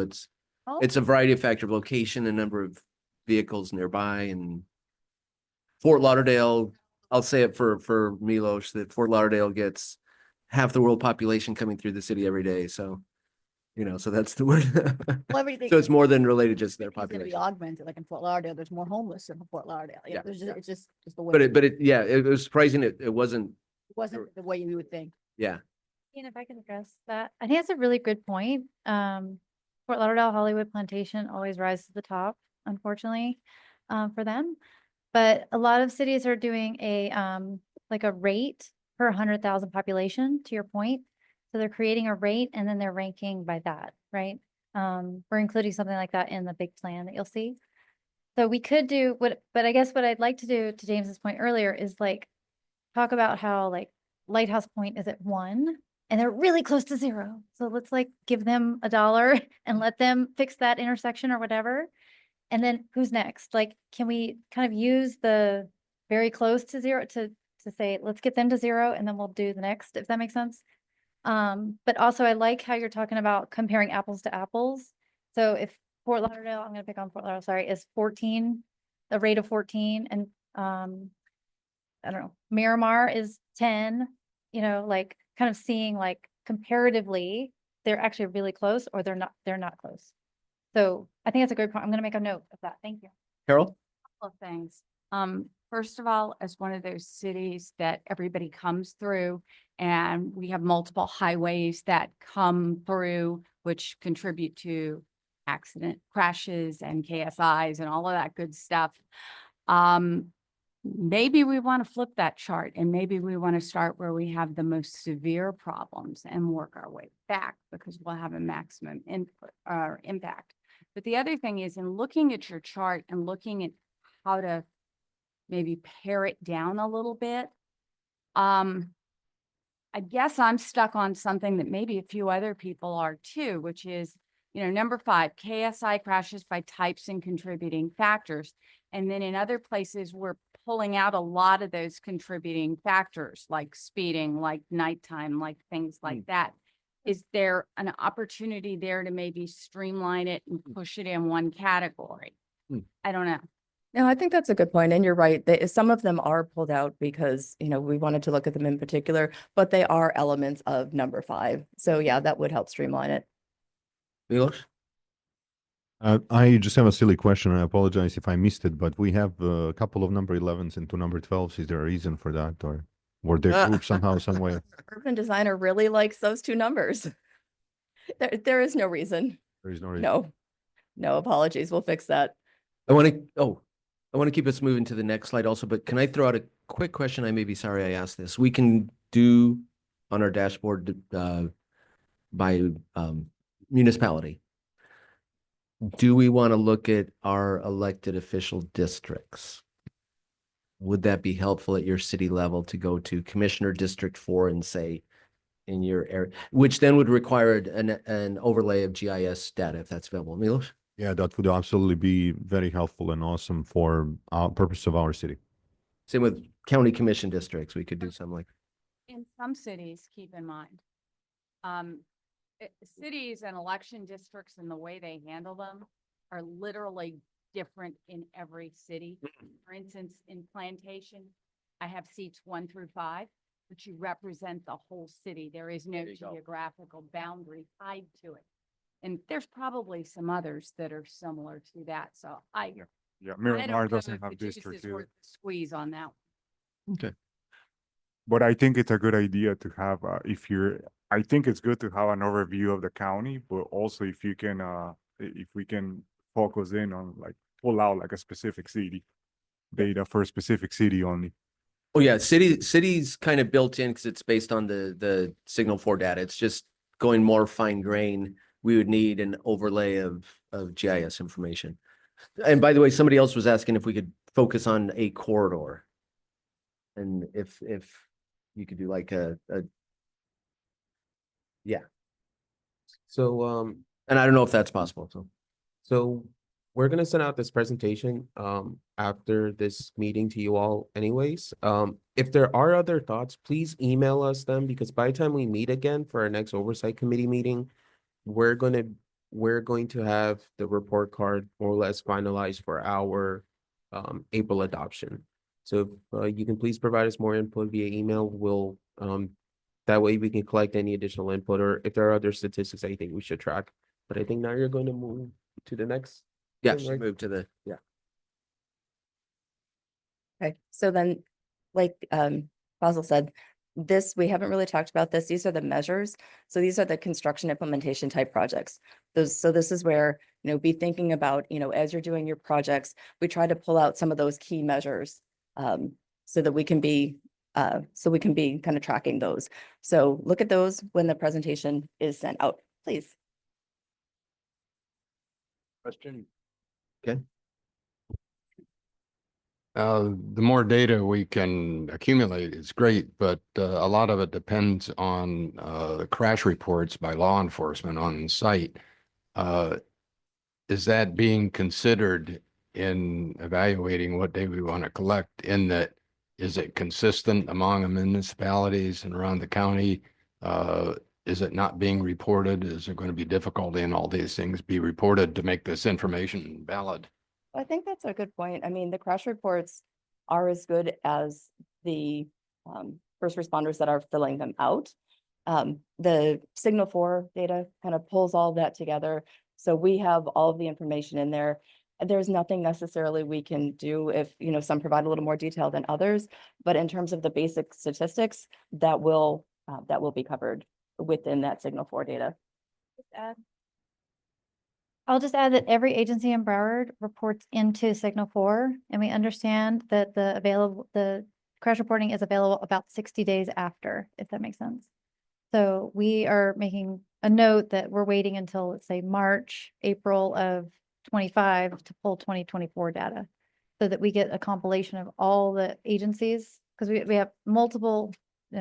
it's a variety of factor, location, and number of vehicles nearby. And Fort Lauderdale, I'll say it for Milos, that Fort Lauderdale gets half the world population coming through the city every day. So, so that's the word. Well, everything So it's more than related just to their is gonna be population. augmented, like in Fort Lauderdale, there's more homeless in Fort Lauderdale. Yeah. There's just, it's just the way. But it was surprising. It wasn't, It wasn't the way you would think. yeah. And if I can address that, I think that's a really good point. Fort Lauderdale, Hollywood, Plantation always rise to the top, unfortunately, for them. But a lot of cities are doing like a rate per 100,000 population, to your point. So they're creating a rate and then they're ranking by that, right? We're including something like that in the big plan that you'll see. So we could do but I guess what I'd like to do, to James's point earlier, is like talk about how like Lighthouse Point is at 1 and they're really close to 0. So let's like give them $1 and let them fix that intersection or whatever. And then who's next? Like, can we kind of use the very close to 0 to say, let's get them to 0 and then we'll do the next, if that makes sense. But also I like how you're talking about comparing apples to apples. So if Fort Lauderdale, I'm gonna pick on Fort Lauderdale, sorry, is 14, a rate of 14, and I don't know, Miramar is 10, like kind of seeing like comparatively, they're actually really close or they're not close. So I think that's a great point. I'm gonna make a note of that. Thank you. Carol? Couple of things. First of all, as one of those cities that everybody comes through And we have multiple highways that come through, which contribute to accident crashes and KSIs and all of that good stuff. Maybe we want to flip that chart, and maybe we want to start where we have the most severe problems and work our way back, because we'll have a maximum input or impact. But the other thing is, in looking at your chart and looking at how to maybe pare it down a little bit, I guess I'm stuck on something that maybe a few other people are too, which is, number 5, KSI crashes by types and contributing factors. And then in other places, we're pulling out a lot of those contributing factors, like speeding, like nighttime, like things like that. Is there an opportunity there to maybe streamline it and push it in one category? I don't know. No, I think that's a good point. And you're right. Some of them are pulled out because, we wanted to look at them in particular, but they are elements of number 5. So yeah, that would help streamline it. Milos? I just have a silly question. I apologize if I missed it, but we have a couple of number 11s and 2 number 12s. Is there a reason for that, or were they grouped somehow, some way? Urban designer really likes those 2 numbers. There is no reason. There is no reason. No apologies. We'll fix that. I want to keep us moving to the next slide also, but can I throw out a quick question? I may be sorry I asked this. We can do on our dashboard by municipality. Do we want to look at our elected official districts? Would that be helpful at your city level to go to Commissioner District 4 and say in your area, which then would require an overlay of GIS data if that's available? Milos? Yeah, that would absolutely be very helpful and awesome for our purpose of our city. Same with county commission districts. We could do something like. In some cities, keep in mind, cities and election districts and the way they handle them are literally different in every city. For instance, in Plantation, I have seats 1 through 5, but you represent the whole city. There is no geographical boundary tied to it. And there's probably some others that are similar to that. So Yeah, I Miramar don't know doesn't if have the juice districts is worth either. the squeeze on that. Okay. But I think it's a good idea to have, I think it's good to have an overview of the county, but also if you can, if we can focus in on pull out a specific city, data for a specific city only. Oh yeah, cities kind of built in because it's based on the Signal 4 data. It's just going more fine grain. We would need an overlay of GIS information. And by the way, somebody else was asking if we could focus on a corridor. And if you could do yeah. So, and I don't know if that's possible. So we're gonna send out this presentation after this meeting to you all anyways. If there are other thoughts, please email us them, because by the time we meet again for our next oversight committee meeting, we're going to have the report card more or less finalized for our April adoption. So if you can please provide us more input via email, we'll that way we can collect any additional input, or if there are other statistics I think we should track. But I think now you're going to move to the next. Yeah, thing, right? move to the Okay. So then, like Basil said, we haven't really talked about this. These are the measures. So these are the construction implementation type projects. So this is where, be thinking about, as you're doing your projects, we try to pull out some of those key measures so that we can be kind of tracking those. So look at those when the presentation is sent out, please. Question? Okay. The more data we can accumulate is great, but a lot of it depends on the crash reports by law enforcement on site. Is that being considered in evaluating what data we want to collect? In that, is it consistent among the municipalities and around the county? Is it not being reported? Is there going to be difficulty in all these things be reported to make this information valid? I think that's a good point. I mean, the crash reports are as good as the first responders that are filling them out. The Signal 4 data kind of pulls all that together. So we have all of the information in there. There's nothing necessarily we can do if, some provide a little more detail than others. But in terms of the basic statistics, that will that will be covered within that Signal 4 data. I'll just add that every agency in Broward reports into Signal 4, and we understand that the crash reporting is available about 60 days after, if that makes sense. So we are making a note that we're waiting until, let's say, March, April of 25 to pull 2024 data, so that we get a compilation of all the agencies, because we have multiple,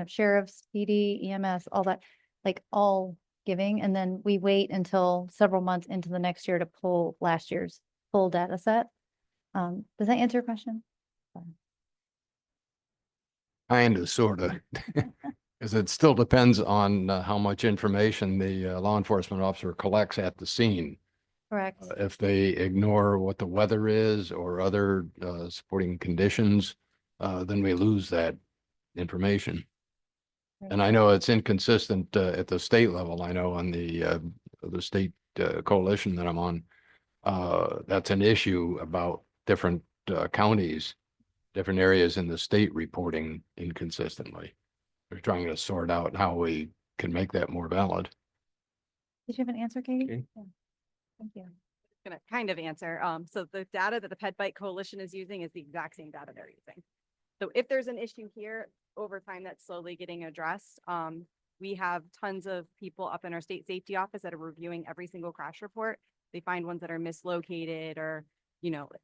sheriffs, PD, EMS, all that, like all giving, and then we wait until several months into the next year to pull last year's full data set. Does that answer your question? Kind of, sort of. Because it still depends on how much information the law enforcement officer collects at the scene. Correct. If they ignore what the weather is or other supporting conditions, then we lose that information. And I know it's inconsistent at the state level. I know on the state coalition that I'm on, that's an issue about different counties, different areas in the state reporting inconsistently. We're trying to sort out how we can make that more valid. Did you have an answer, Katie? Okay. Yeah. Thank you. Gonna kind of answer. So the data that the Pet Bite Coalition is using is the exact same data they're using. So if there's an issue here over time that's slowly getting addressed, we have tons of people up in our state safety office that are reviewing every single crash report. They find ones that are mislocated, or,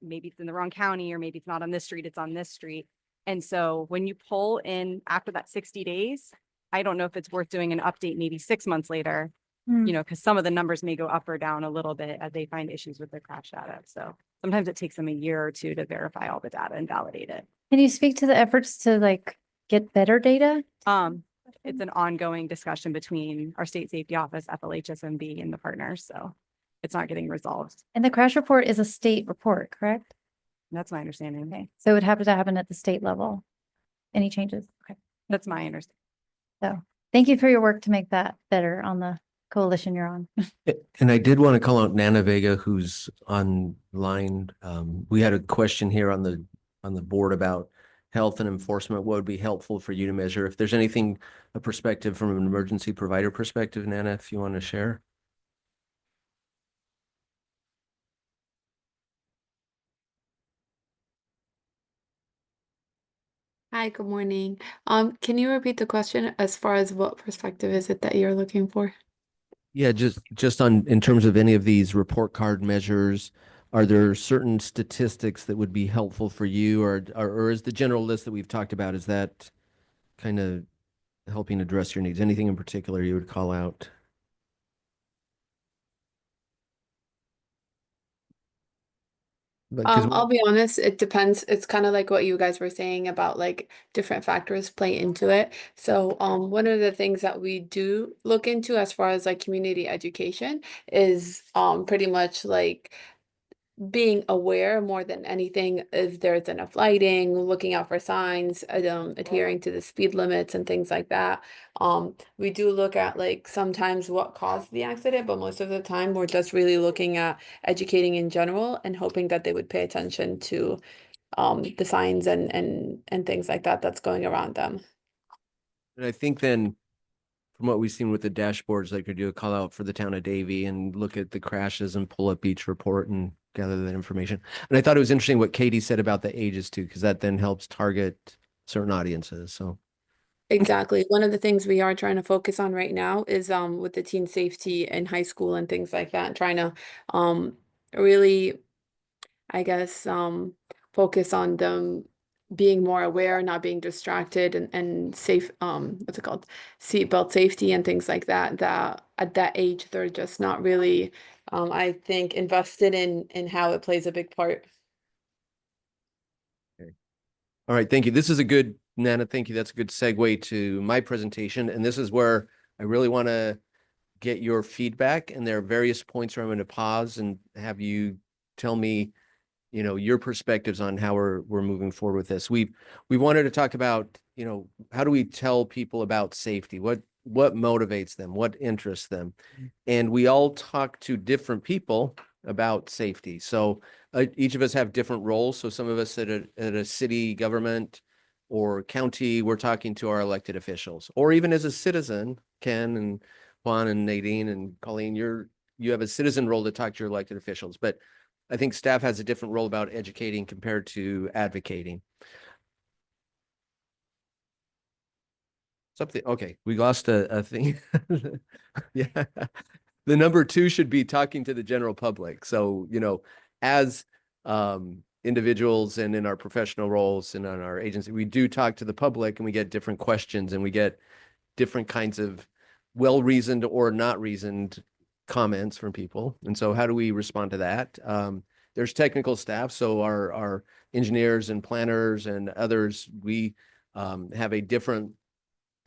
maybe it's in the wrong county, or maybe it's not on this street, it's on this street. And so when you pull in after that 60 days, I don't know if it's worth doing an update maybe 6 months later, because some of the numbers may go up or down a little bit as they find issues with their crash data. So sometimes it takes them a year or two to verify all the data and validate it. Can you speak to the efforts to get better data? It's an ongoing discussion between our state safety office, FLHSMB, and the partners. So it's not getting resolved. And the crash report is a state report, correct? That's my understanding. Okay, so it would have to happen at the state level. Any changes? Okay. That's my understanding. So thank you for your work to make that better on the coalition you're on. And I did want to call out Nana Vega, who's online. We had a question here on the board about health and enforcement. What would be helpful for you to measure? If there's anything, a perspective from an emergency provider perspective, Nana, if you want to share. Hi, good morning. Can you repeat the question as far as what perspective is it that you're looking for? Yeah, just on in terms of any of these report card measures, are there certain statistics that would be helpful for you, or is the general list that we've talked about, is that kind of helping address your needs? Anything in particular you would call out? I'll be honest, it depends. It's kind of like what you guys were saying about different factors play into it. So one of the things that we do look into as far as community education is pretty much being aware more than anything if there's enough lighting, looking out for signs, adhering to the speed limits and things like that. We do look at sometimes what caused the accident, but most of the time we're just really looking at educating in general and hoping that they would pay attention to the signs and things like that that's going around them. And I think then, from what we've seen with the dashboards, they could do a call out for the town of Davie and look at the crashes and pull up each report and gather that information. And I thought it was interesting what Katie said about the ages too, because that then helps target certain audiences. So exactly. One of the things we are trying to focus on right now is with the teen safety in high school and things like that, trying to really, I guess, focus on them being more aware, not being distracted, and safe, what's it called? Seatbelt safety and things like that, that at that age, they're just not really, I think, invested in how it plays a big part. okay. All right, thank you. This is a good, Nana, thank you. That's a good segue to my presentation. And this is where I really want to get your feedback. And there are various points where I'm going to pause and have you tell me, your perspectives on how we're moving forward with this. We wanted to talk about, how do we tell people about safety? What motivates them? What interests them? And we all talk to different people about safety. So each of us have different roles. So some of us at a city government or county, we're talking to our elected officials. Or even as a citizen, Ken and Juan and Nadine and Colleen, you have a citizen role to talk to your elected officials. But I think staff has a different role about educating compared to advocating. Something, okay, we lost a thing. Yeah. The number 2 should be talking to the general public. So, as individuals and in our professional roles and on our agency, we do talk to the public and we get different questions and we get different kinds of well-reasoned or not reasoned comments from people. And so how do we respond to that? There's technical staff. So our engineers and planners and others, we have a different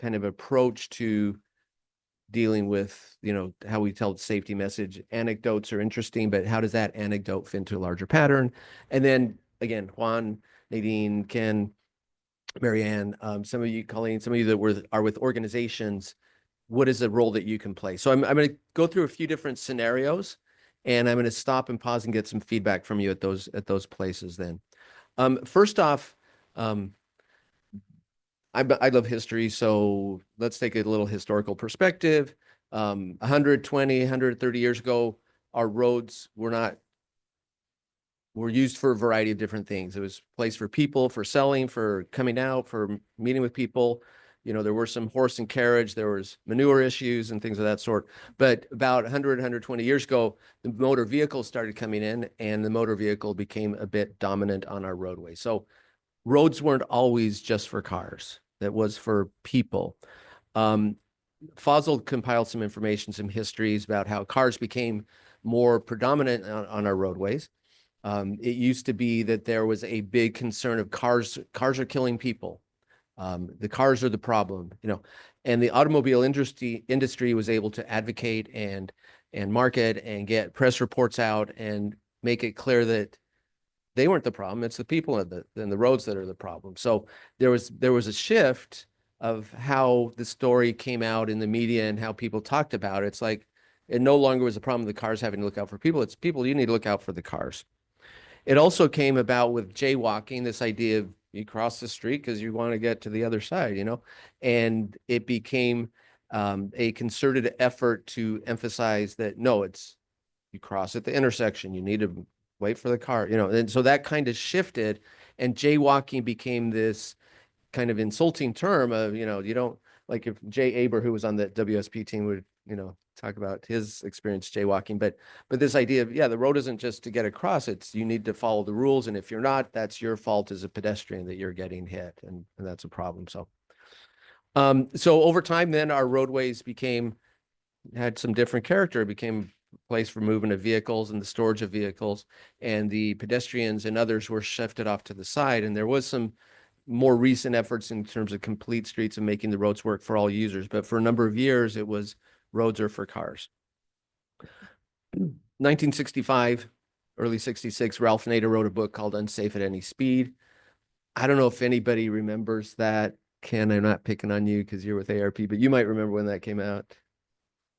kind of approach to dealing with, how we tell the safety message. Anecdotes are interesting, but how does that anecdote fit into a larger pattern? And then again, Juan, Nadine, Ken, Marianne, some of you, Colleen, some of you that are with organizations, what is the role that you can play? So I'm going to go through a few different scenarios, and I'm going to stop and pause and get some feedback from you at those places then. First off, I love history, so let's take a little historical perspective. 120, 130 years ago, our roads were used for a variety of different things. It was a place for people, for selling, for coming out, for meeting with people. There were some horse and carriage, there was manure issues and things of that sort. But about 100, 120 years ago, the motor vehicle started coming in, and the motor vehicle became a bit dominant on our roadway. So roads weren't always just for cars. That was for people. Fossil compiled some information, some histories about how cars became more predominant on our roadways. It used to be that there was a big concern of cars are killing people. The cars are the problem, and the automobile industry was able to advocate and market and get press reports out and make it clear that they weren't the problem. It's the people and the roads that are the problem. So there was a shift of how the story came out in the media and how people talked about it. It's like it no longer was a problem of the cars having to look out for people. It's people, you need to look out for the cars. It also came about with jaywalking, this idea of you cross the street because you want to get to the other side, and it became a concerted effort to emphasize that, no, it's you cross at the intersection, you need to wait for the car, and so that kind of shifted, and jaywalking became this kind of insulting term of, you don't, like if Jay Aber, who was on the WSP team, would, talk about his experience jaywalking, but this idea of, the road isn't just to get across, it's you need to follow the rules, and if you're not, that's your fault as a pedestrian that you're getting hit, and that's a problem. So over time, then our roadways had some different character. It became place for movement of vehicles and the storage of vehicles, and the pedestrians and others were shifted off to the side. And there was some more recent efforts in terms of complete streets and making the roads work for all users. But for a number of years, it was roads are for cars. 1965, early 66, Ralph Nader wrote a book called Unsafe at Any Speed. I don't know if anybody remembers that. Ken, I'm not picking on you because you're with ARP, but you might remember when that came out.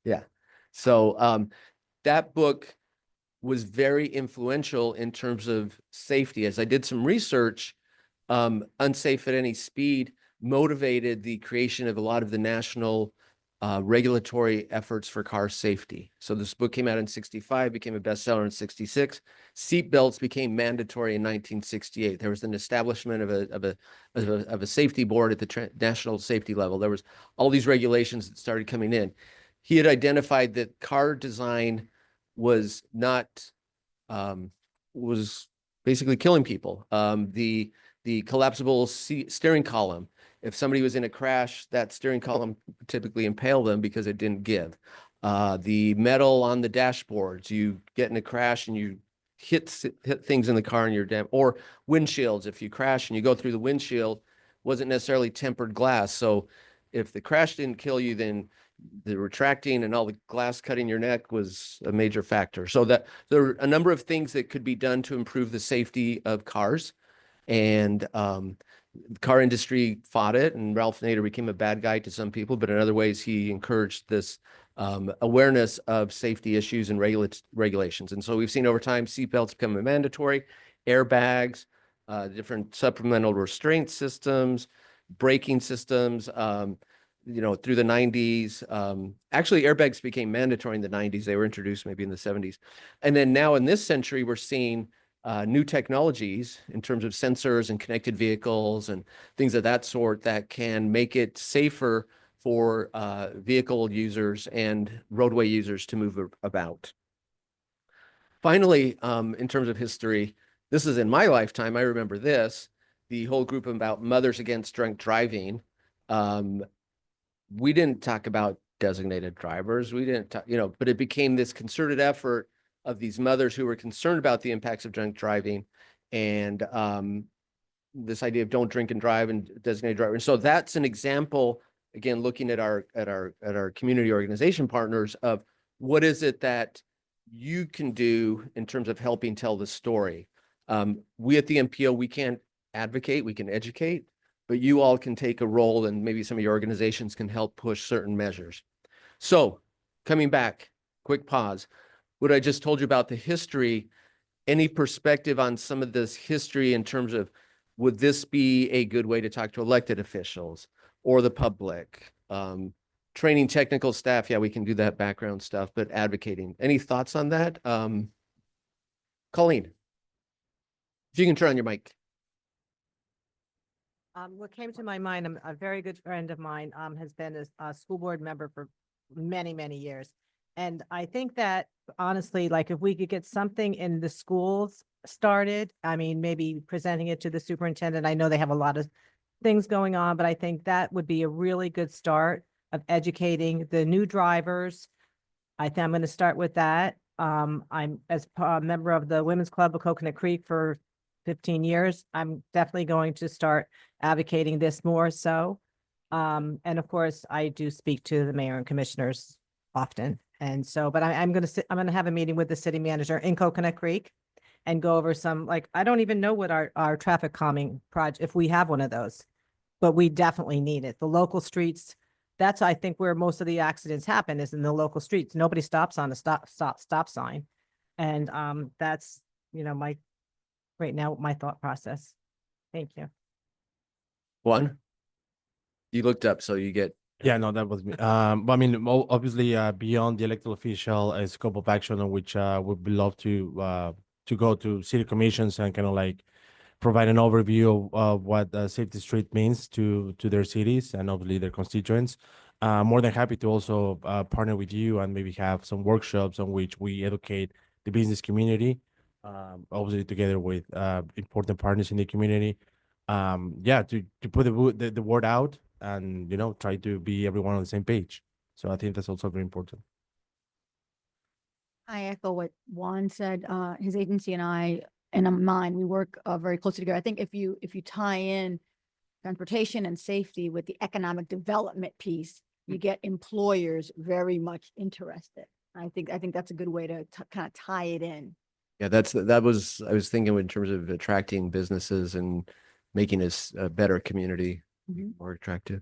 Yeah. So that book was very influential in terms of safety. As I did some research, Unsafe at Any Speed motivated the creation of a lot of the national regulatory efforts for car safety. So this book came out in 65, became a bestseller in 66. Seatbelts became mandatory in 1968. There was an establishment of a safety board at the national safety level. There was all these regulations that started coming in. He had identified that car design was not was basically killing people. The collapsible steering column. If somebody was in a crash, that steering column typically impaled them because it didn't give. The metal on the dashboards, you get in a crash and you hit things in the car and you're damn. Or windshields, if you crash and you go through the windshield, wasn't necessarily tempered glass. So if the crash didn't kill you, then the retracting and all the glass cutting your neck was a major factor. So that there are a number of things that could be done to improve the safety of cars. And the car industry fought it, and Ralph Nader became a bad guy to some people, but in other ways, he encouraged this awareness of safety issues and regulations. And so we've seen over time, seatbelts become mandatory, airbags, different supplemental restraint systems, braking systems, through the 90s. Actually, airbags became mandatory in the 90s. They were introduced maybe in the 70s. And then now in this century, we're seeing new technologies in terms of sensors and connected vehicles and things of that sort that can make it safer for vehicle users and roadway users to move about. Finally, in terms of history, this is in my lifetime. I remember this, the whole group about Mothers Against Drunk Driving. We didn't talk about designated drivers. We didn't talk, but it became this concerted effort of these mothers who were concerned about the impacts of drunk driving and this idea of don't drink and drive and designated driver. And so that's an example, again, looking at our community organization partners of what is it that you can do in terms of helping tell the story. We at the MPO, we can't advocate, we can educate, but you all can take a role and maybe some of your organizations can help push certain measures. So coming back, quick pause. What I just told you about the history, any perspective on some of this history in terms of, would this be a good way to talk to elected officials or the public? Training technical staff, yeah, we can do that background stuff, but advocating. Any thoughts on that? Colleen, if you can turn on your mic. What came to my mind, a very good friend of mine has been a school board member for many, many years. And I think that honestly, like if we could get something in the schools started, I mean, maybe presenting it to the superintendent. I know they have a lot of things going on, but I think that would be a really good start of educating the new drivers. I think I'm going to start with that. I'm as a member of the Women's Club of Coconut Creek for 15 years. I'm definitely going to start advocating this more so. And of course, I do speak to the mayor and commissioners often. And so, but I'm going to have a meeting with the city manager in Coconut Creek and go over some, like, I don't even know what our traffic calming project, if we have one of those, but we definitely need it. The local streets, that's, I think, where most of the accidents happen is in the local streets. Nobody stops on a stop sign. And that's, right now, my thought process. Thank you. One, you looked up, so you get. Yeah, no, that was me. But I mean, obviously, beyond the elected official scope of action, on which would be love to go to city commissions and kind of like provide an overview of what safety street means to their cities and obviously their constituents. More than happy to also partner with you and maybe have some workshops on which we educate the business community, obviously together with important partners in the community. To put the word out and, try to be everyone on the same page. So I think that's also very important. I echo what Juan said. His agency and I, and mine, we work very closely together. I think if you tie in transportation and safety with the economic development piece, you get employers very much interested. I think that's a good way to kind of tie it in. Yeah, I was thinking in terms of attracting businesses and making us a better community, more attractive.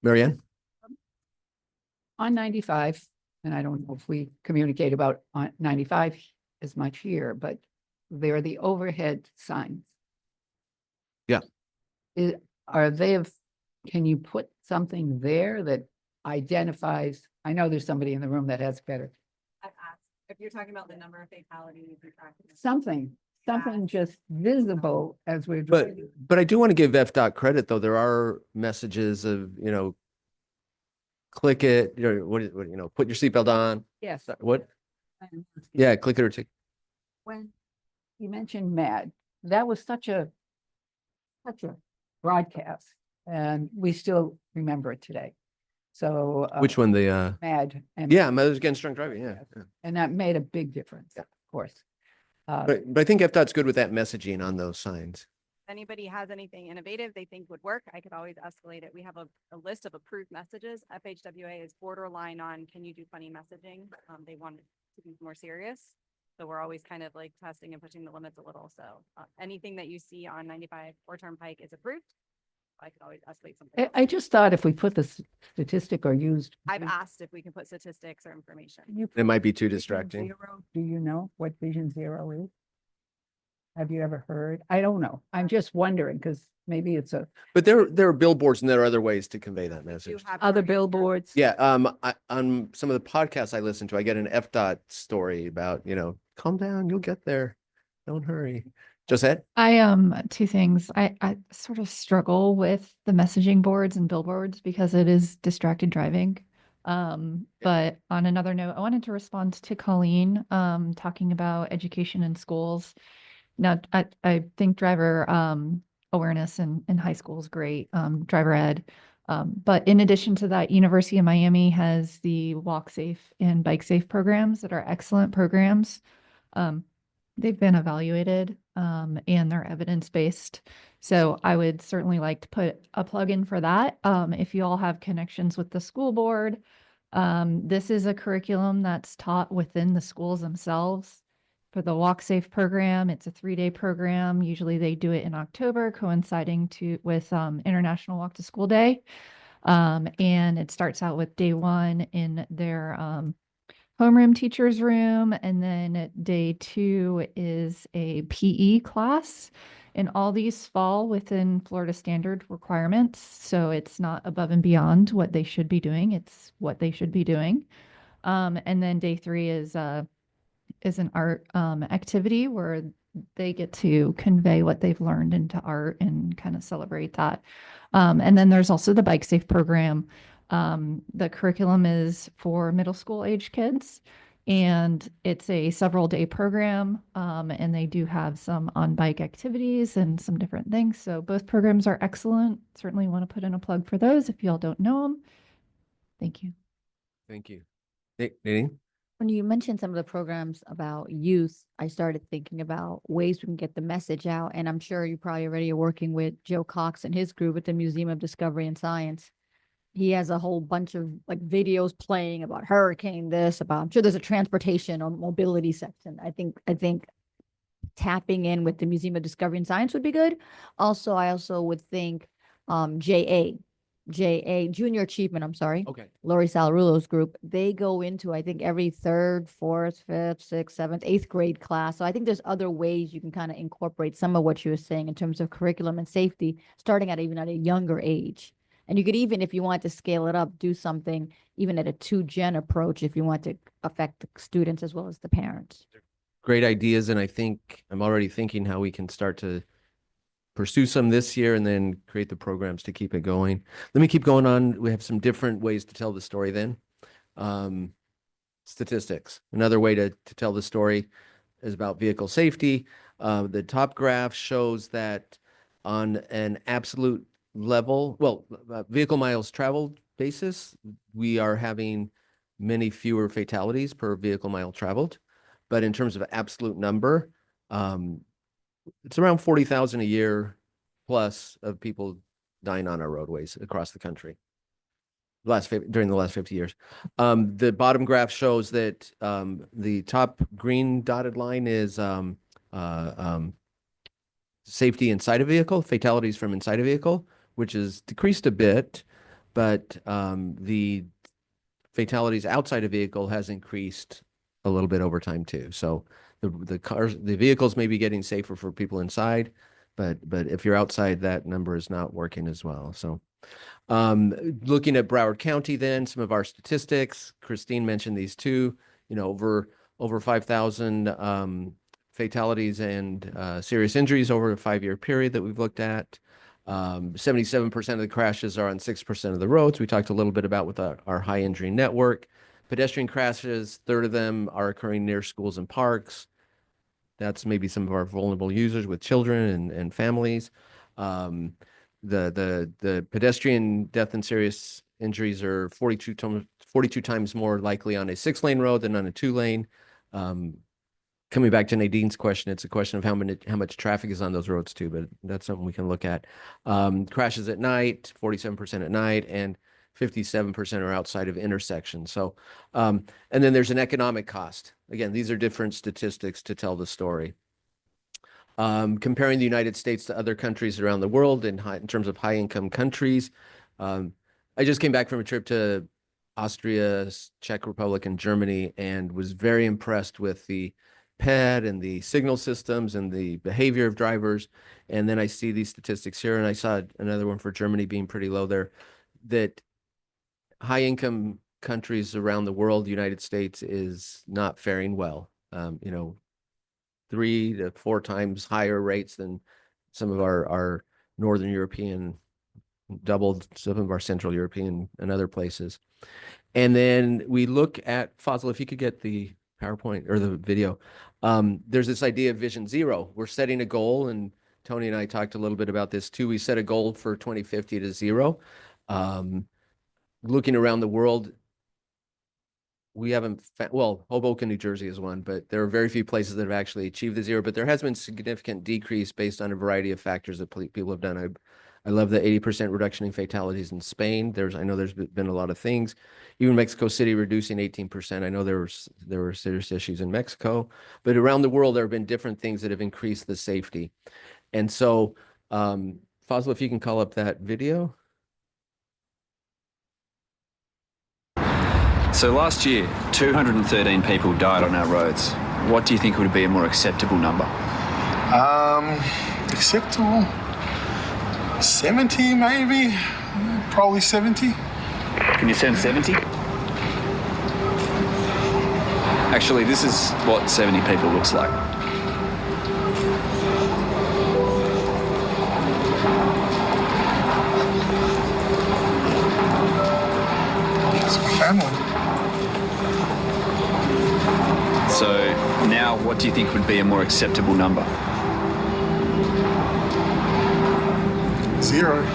Marianne? On 95, and I don't know if we communicate about on 95 as much here, but there are the overhead signs. Yeah. Can you put something there that identifies, I know there's somebody in the room that has better. If you're talking about the number of fatalities, Something just visible as we're But driving. I do want to give FDOT credit, though. There are messages of, click it, put your seatbelt on. Yes. What? Yeah, click it or take. When you mentioned MAD, that was such a broadcast, and we still remember it today. So Which one? The MAD. Yeah, Mothers Against Drunk Driving. Yeah. And that made a big difference, of course. But I think FDOT's good with that messaging on those signs. If anybody has anything innovative they think would work, I could always escalate it. We have a list of approved messages. FHWA is borderline on, can you do funny messaging? They want it to be more serious. So we're always kind of like testing and pushing the limits a little. So anything that you see on 95 or Turnpike is approved. I could always escalate something. I just thought if we put the statistic or used. I've asked if we can put statistics or information. It might be too distracting. Do you know what Vision Zero is? Have you ever heard? I don't know. I'm just wondering because maybe it's But there are billboards and there are other ways to convey that message. other billboards. Yeah, on some of the podcasts I listen to, I get an FDOT story about, calm down, you'll get there. Don't hurry. Josette? Two things. I sort of struggle with the messaging boards and billboards because it is distracted driving. But on another note, I wanted to respond to Colleen talking about education in schools. Now, I think driver awareness in high school is great, driver ed. But in addition to that, University of Miami has the Walk Safe and Bike Safe programs that are excellent programs. They've been evaluated and they're evidence-based. So I would certainly like to put a plug in for that. If you all have connections with the school board, this is a curriculum that's taught within the schools themselves. For the Walk Safe program, it's a 3-day program. Usually they do it in October, coinciding with International Walk to School Day. And it starts out with day 1 in their homeroom teacher's room. And then day 2 is a PE class. And all these fall within Florida standard requirements. So it's not above and beyond what they should be doing. It's what they should be doing. And then day 3 is an art activity where they get to convey what they've learned into art and kind of celebrate that. And then there's also the Bike Safe program. The curriculum is for middle school age kids, and it's a several day program. And they do have some on bike activities and some different things. So both programs are excellent. Certainly want to put in a plug for those if y'all don't know them. Thank you. Thank you. Nadine? When you mentioned some of the programs about youth, I started thinking about ways we can get the message out. And I'm sure you probably already are working with Joe Cox and his group at the Museum of Discovery and Science. He has a whole bunch of like videos playing about hurricane this, I'm sure there's a transportation or mobility section. I think tapping in with the Museum of Discovery and Science would be good. Also, I also would think JA, Junior Achievement, I'm sorry. Okay. Lori Salarulo's group, they go into, I think, every 3rd, 4th, 5th, 6th, 7th, 8th grade class. So I think there's other ways you can kind of incorporate some of what you were saying in terms of curriculum and safety, starting at even at a younger age. And you could even, if you want to scale it up, do something even at a 2-gen approach if you want to affect the students as well as the parents. Great ideas. And I think I'm already thinking how we can start to pursue some this year and then create the programs to keep it going. Let me keep going on. We have some different ways to tell the story then. Statistics. Another way to tell the story is about vehicle safety. The top graph shows that on an absolute level, vehicle miles traveled basis, we are having many fewer fatalities per vehicle mile traveled. But in terms of absolute number, it's around 40,000 a year plus of people dying on our roadways across the country during the last 50 years. The bottom graph shows that the top green dotted line is safety inside a vehicle, fatalities from inside a vehicle, which is decreased a bit, but the fatalities outside a vehicle has increased a little bit over time too. So the vehicles may be getting safer for people inside, but if you're outside, that number is not working as well. So looking at Broward County, then some of our statistics, Christine mentioned these too, over 5,000 fatalities and serious injuries over a 5-year period that we've looked at. 77% of the crashes are on 6% of the roads. We talked a little bit about with our high injury network. Pedestrian crashes, 1/3 of them are occurring near schools and parks. That's maybe some of our vulnerable users with children and families. The pedestrian death and serious injuries are 42 times more likely on a 6-lane road than on a 2-lane. Coming back to Nadine's question, it's a question of how much traffic is on those roads too, but that's something we can look at. Crashes at night, 47% at night, and 57% are outside of intersections. So, and then there's an economic cost. Again, these are different statistics to tell the story. Comparing the United States to other countries around the world in terms of high-income countries. I just came back from a trip to Austria, Czech Republic, and Germany, and was very impressed with the PED and the signal systems and the behavior of drivers. And then I see these statistics here, and I saw another one for Germany being pretty low there, that high income countries around the world, the United States is not faring well. 3 to 4 times higher rates than some of our Northern European, doubled some of our Central European and other places. And then we look at Fazil, if you could get the PowerPoint or the video. There's this idea of Vision Zero. We're setting a goal, and Tony and I talked a little bit about this too. We set a goal for 2050 to zero. Looking around the world, we haven't well, Hoboken, New Jersey is one, but there are very few places that have actually achieved the zero, but there has been significant decrease based on a variety of factors that people have done. I love the 80% reduction in fatalities in Spain. I know there's been a lot of things. Even Mexico City reducing 18%. I know there were serious issues in Mexico, but around the world, there have been different things that have increased the safety. And so, Fazil, if you can call up that video. So last year, 213 people died on our roads. What do you think would be a more acceptable number? Acceptable? 70 maybe? Probably 70. Can you send 70? Actually, this is what 70 people looks like. It's my family. So now, what do you think would be a more acceptable number? 0.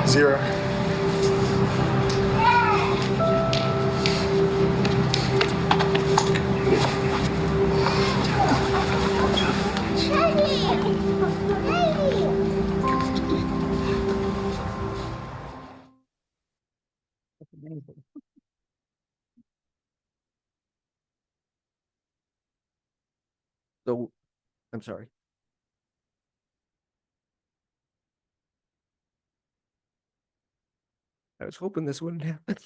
0. That's amazing. So, I'm sorry. I was hoping this wouldn't happen.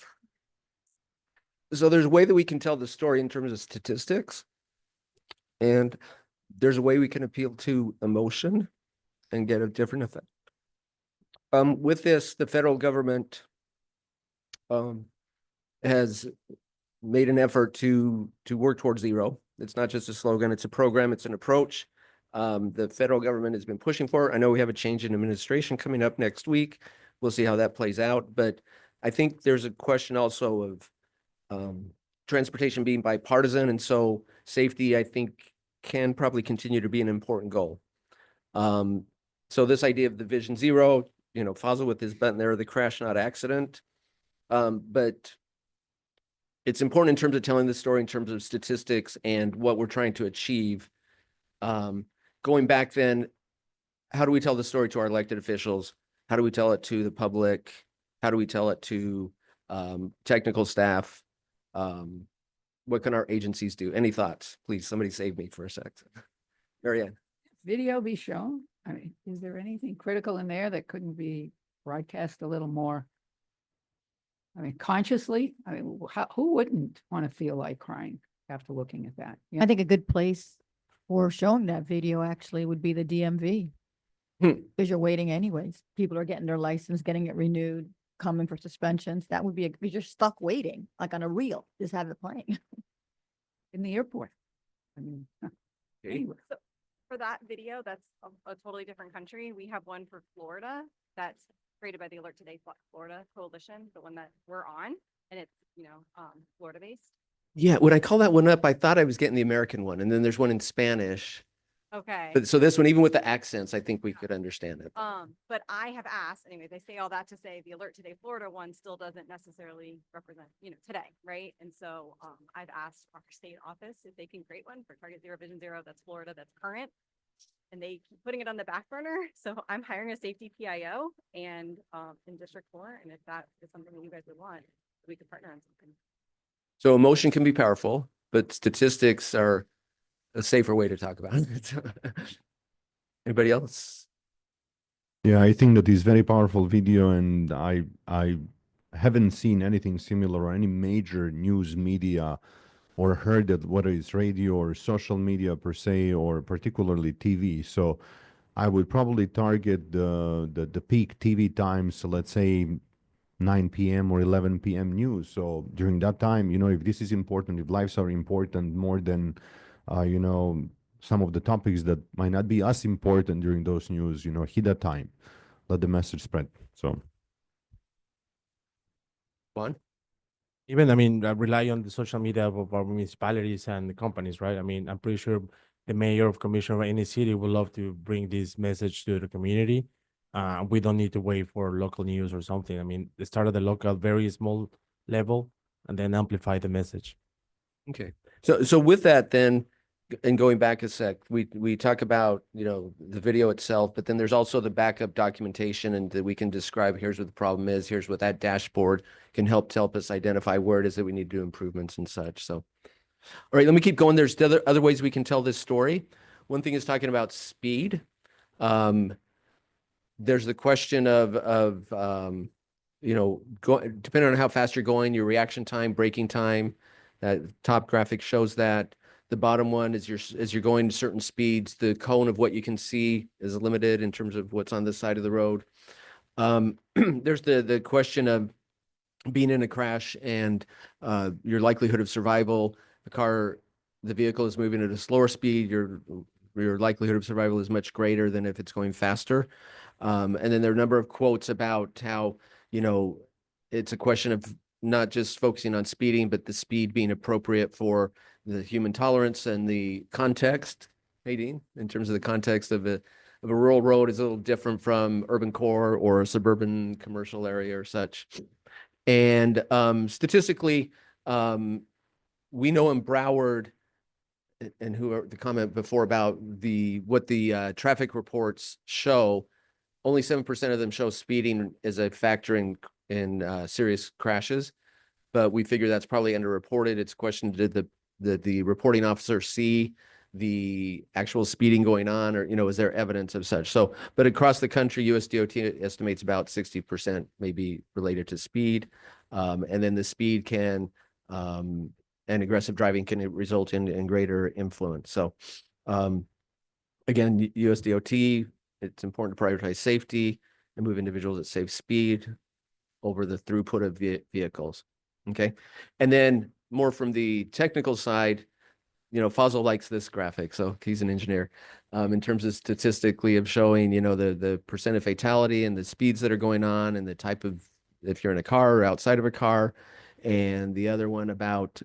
So there's a way that we can tell the story in terms of statistics, and there's a way we can appeal to emotion and get a different effect. With this, the federal government has made an effort to work towards zero. It's not just a slogan, it's a program, it's an approach. The federal government has been pushing for it. I know we have a change in administration coming up next week. We'll see how that plays out. But I think there's a question also of transportation being bipartisan. And so safety, I think, can probably continue to be an important goal. So this idea of the Vision Zero, Fazil with his button there, the crash, not accident. But it's important in terms of telling the story, in terms of statistics and what we're trying to achieve. Going back then, how do we tell the story to our elected officials? How do we tell it to the public? How do we tell it to technical staff? What can our agencies do? Any thoughts? Please, somebody save me for a sec. Marianne. Video be shown? I mean, is there anything critical in there that couldn't be broadcast a little more? I mean, consciously? I mean, who wouldn't want to feel like crying after looking at that? I think a good place for showing that video actually would be the DMV. Because you're waiting anyways. People are getting their license, getting it renewed, coming for suspensions. That would be because you're stuck waiting, like on a reel, just have it playing. In the airport. I mean, anyway. So for that video, that's a totally different country. We have one for Florida that's created by the Alert Today Florida Coalition, the one that we're on, and it's, Florida based. Yeah, when I call that one up, I thought I was getting the American one, and then there's one in Spanish. Okay. But so this one, even with the accents, I think we could understand it. But I have asked, anyway, they say all that to say the Alert Today Florida one still doesn't necessarily represent, today, right? And so I've asked our state office if they can create one for Target Zero, Vision Zero, that's Florida, that's current. And they keep putting it on the back burner. So I'm hiring a safety PIO and in District 4. And if that is something that you guys would want, we could partner on something. So emotion can be powerful, but statistics are a safer way to talk about it. Anybody else? Yeah, I think that is very powerful video, and I haven't seen anything similar or any major news media or heard it, whether it's radio or social media per se, or particularly TV. So I would probably target the peak TV times, so let's say 9 p.m. or 11 p.m. news. So during that time, if this is important, if lives are important more than, some of the topics that might not be as important during those news, hit that time, let the message spread. So. Juan? Even, I mean, rely on the social media of our municipalities and the companies, right? I mean, I'm pretty sure the mayor of commissioner of any city would love to bring this message to the community. We don't need to wait for local news or something. I mean, start at the local, very small level, and then amplify the message. Okay. So with that then, and going back a sec, we talk about, the video itself, but then there's also the backup documentation, and that we can describe, here's what the problem is, here's what that dashboard can help us identify where it is that we need to do improvements and such. So, all right, let me keep going. There's other ways we can tell this story. One thing is talking about speed. There's the question of depending on how fast you're going, your reaction time, braking time. That top graphic shows that. The bottom one is as you're going to certain speeds, the cone of what you can see is limited in terms of what's on this side of the road. There's the question of being in a crash and your likelihood of survival. The vehicle is moving at a slower speed, your likelihood of survival is much greater than if it's going faster. And then there are a number of quotes about how, it's a question of not just focusing on speeding, but the speed being appropriate for the human tolerance and the context. Nadine, in terms of the context of a rural road is a little different from urban core or a suburban commercial area or such. And statistically, we know in Broward, and the comment before about what the traffic reports show, only 7% of them show speeding as a factor in serious crashes. But we figure that's probably underreported. It's a question, did the reporting officer see the actual speeding going on, or, is there evidence of such? So, but across the country, USDOT estimates about 60% may be related to speed. And then the speed and aggressive driving can result in greater influence. So, again, USDOT, it's important to prioritize safety and move individuals at safe speed over the throughput of vehicles. Okay. And then more from the technical side, Fazil likes this graphic, so he's an engineer, in terms of statistically of showing, the percent of fatality and the speeds that are going on and the type of, if you're in a car or outside of a car, and the other one about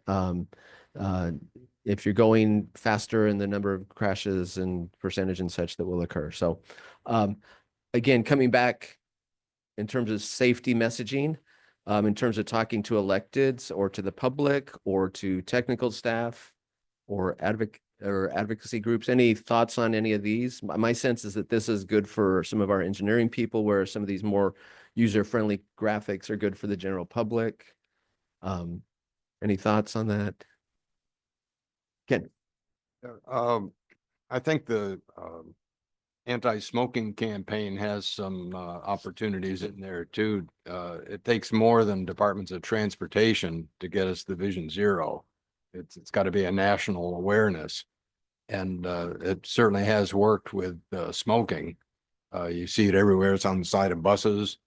if you're going faster and the number of crashes and percentage and such that will occur. So again, coming back in terms of safety messaging, in terms of talking to electeds or to the public or to technical staff or advocacy groups, any thoughts on any of these? My sense is that this is good for some of our engineering people, where some of these more user-friendly graphics are good for the general public. Any thoughts on that? Ken? I think the anti-smoking campaign has some opportunities in there too. It takes more than departments of transportation to get us the Vision Zero. It's got to be a national awareness, and it certainly has worked with smoking. You see it everywhere. It's on the side of buses.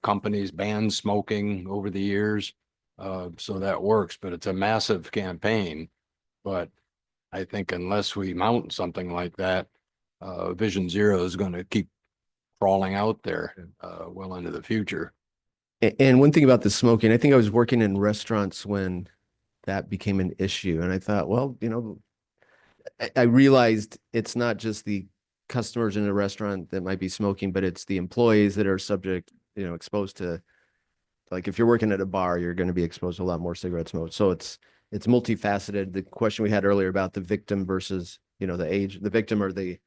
Companies banned smoking over the years, so that works. But it's a massive campaign. But I think unless we mount something like that, Vision Zero is going to keep crawling out there well into the future. And one thing about the smoking, I think I was working in restaurants when that became an issue. And I thought, well, I realized it's not just the customers in a restaurant that might be smoking, but it's the employees that are subject, exposed to, like if you're working at a bar, you're going to be exposed to a lot more cigarette smoke. So it's multifaceted. The question we had earlier about the victim versus, the age, the victim or the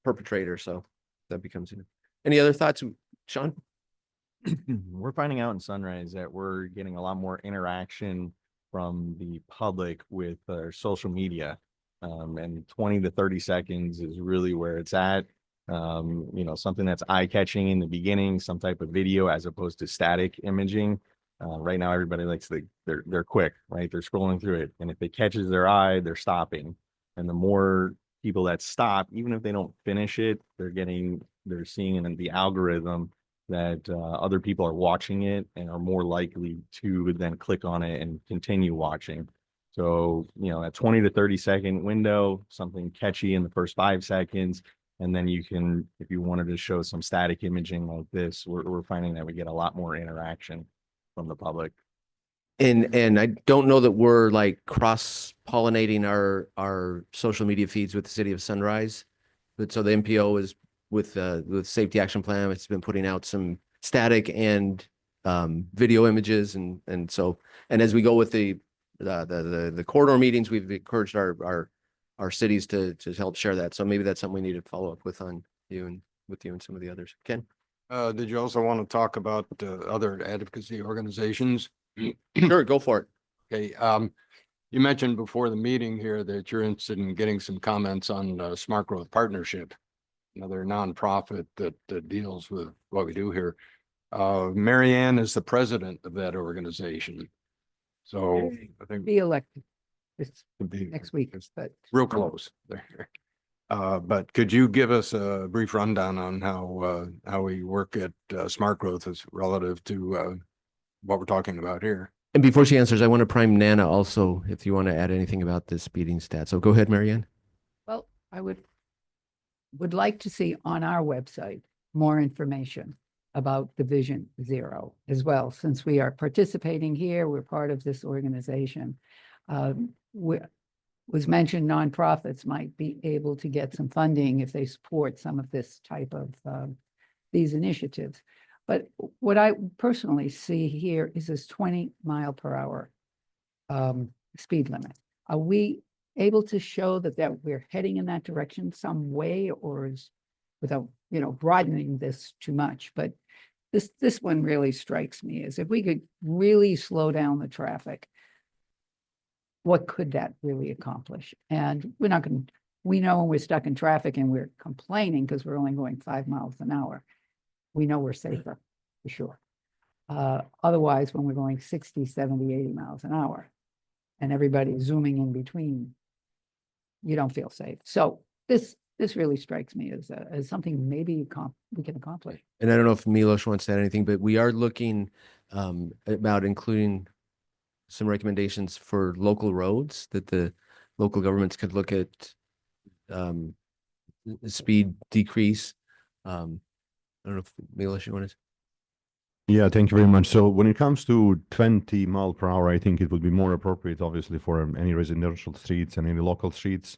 perpetrator. So that becomes, any other thoughts, Sean? We're finding out in Sunrise that we're getting a lot more interaction from the public with social media, and 20 to 30 seconds is really where it's at. Something that's eye-catching in the beginning, some type of video as opposed to static imaging. Right now, everybody likes they're quick, right? They're scrolling through it, and if it catches their eye, they're stopping. And the more people that stop, even if they don't finish it, they're seeing in the algorithm that other people are watching it and are more likely to then click on it and continue watching. So, a 20 to 30-second window, something catchy in the first 5 seconds. And then you can, if you wanted to show some static imaging like this, we're finding that we get a lot more interaction from the public. And I don't know that we're like cross-pollinating our social media feeds with the city of Sunrise. But so the MPO is with Safety Action Plan, it's been putting out some static and video images and as we go with the corridor meetings, we've encouraged our cities to help share that. So maybe that's something we need to follow up with with you and some of the others. Ken? Did you also want to talk about other advocacy organizations? Sure, go for it. Okay. You mentioned before the meeting here that you're interested in getting some comments on Smart Growth Partnership, another nonprofit that deals with what we do here. Marianne is the president of that organization. So I think Be elected this could be next week, but real close there. But could you give us a brief rundown on how we work at Smart Growth as relative to what we're talking about here? And before she answers, I want to prime Nana also, if you want to add anything about this speeding stat. So go ahead, Marianne. well, I would like to see on our website more information about Division Zero as well. Since we are participating here, we're part of this organization. Was mentioned nonprofits might be able to get some funding if they support some of this type of these initiatives. But what I personally see here is this 20-mile-per-hour speed limit. Are we able to show that we're heading in that direction some way, or is without broadening this too much? But this one really strikes me as if we could really slow down the traffic, what could that really accomplish? And we know when we're stuck in traffic and we're complaining because we're only going 5 miles an hour, we know we're safer for sure. Otherwise, when we're going 60, 70, 80 miles an hour and everybody's zooming in between, you don't feel safe. So this really strikes me as something maybe we can accomplish. And I don't know if Milos wants to add anything, but we are looking about including some recommendations for local roads that the local governments could look at speed decrease. I don't know if Milos, you want to. Yeah, thank you very much. So when it comes to 20 mile per hour, I think it would be more appropriate, obviously, for any residential streets and any local streets.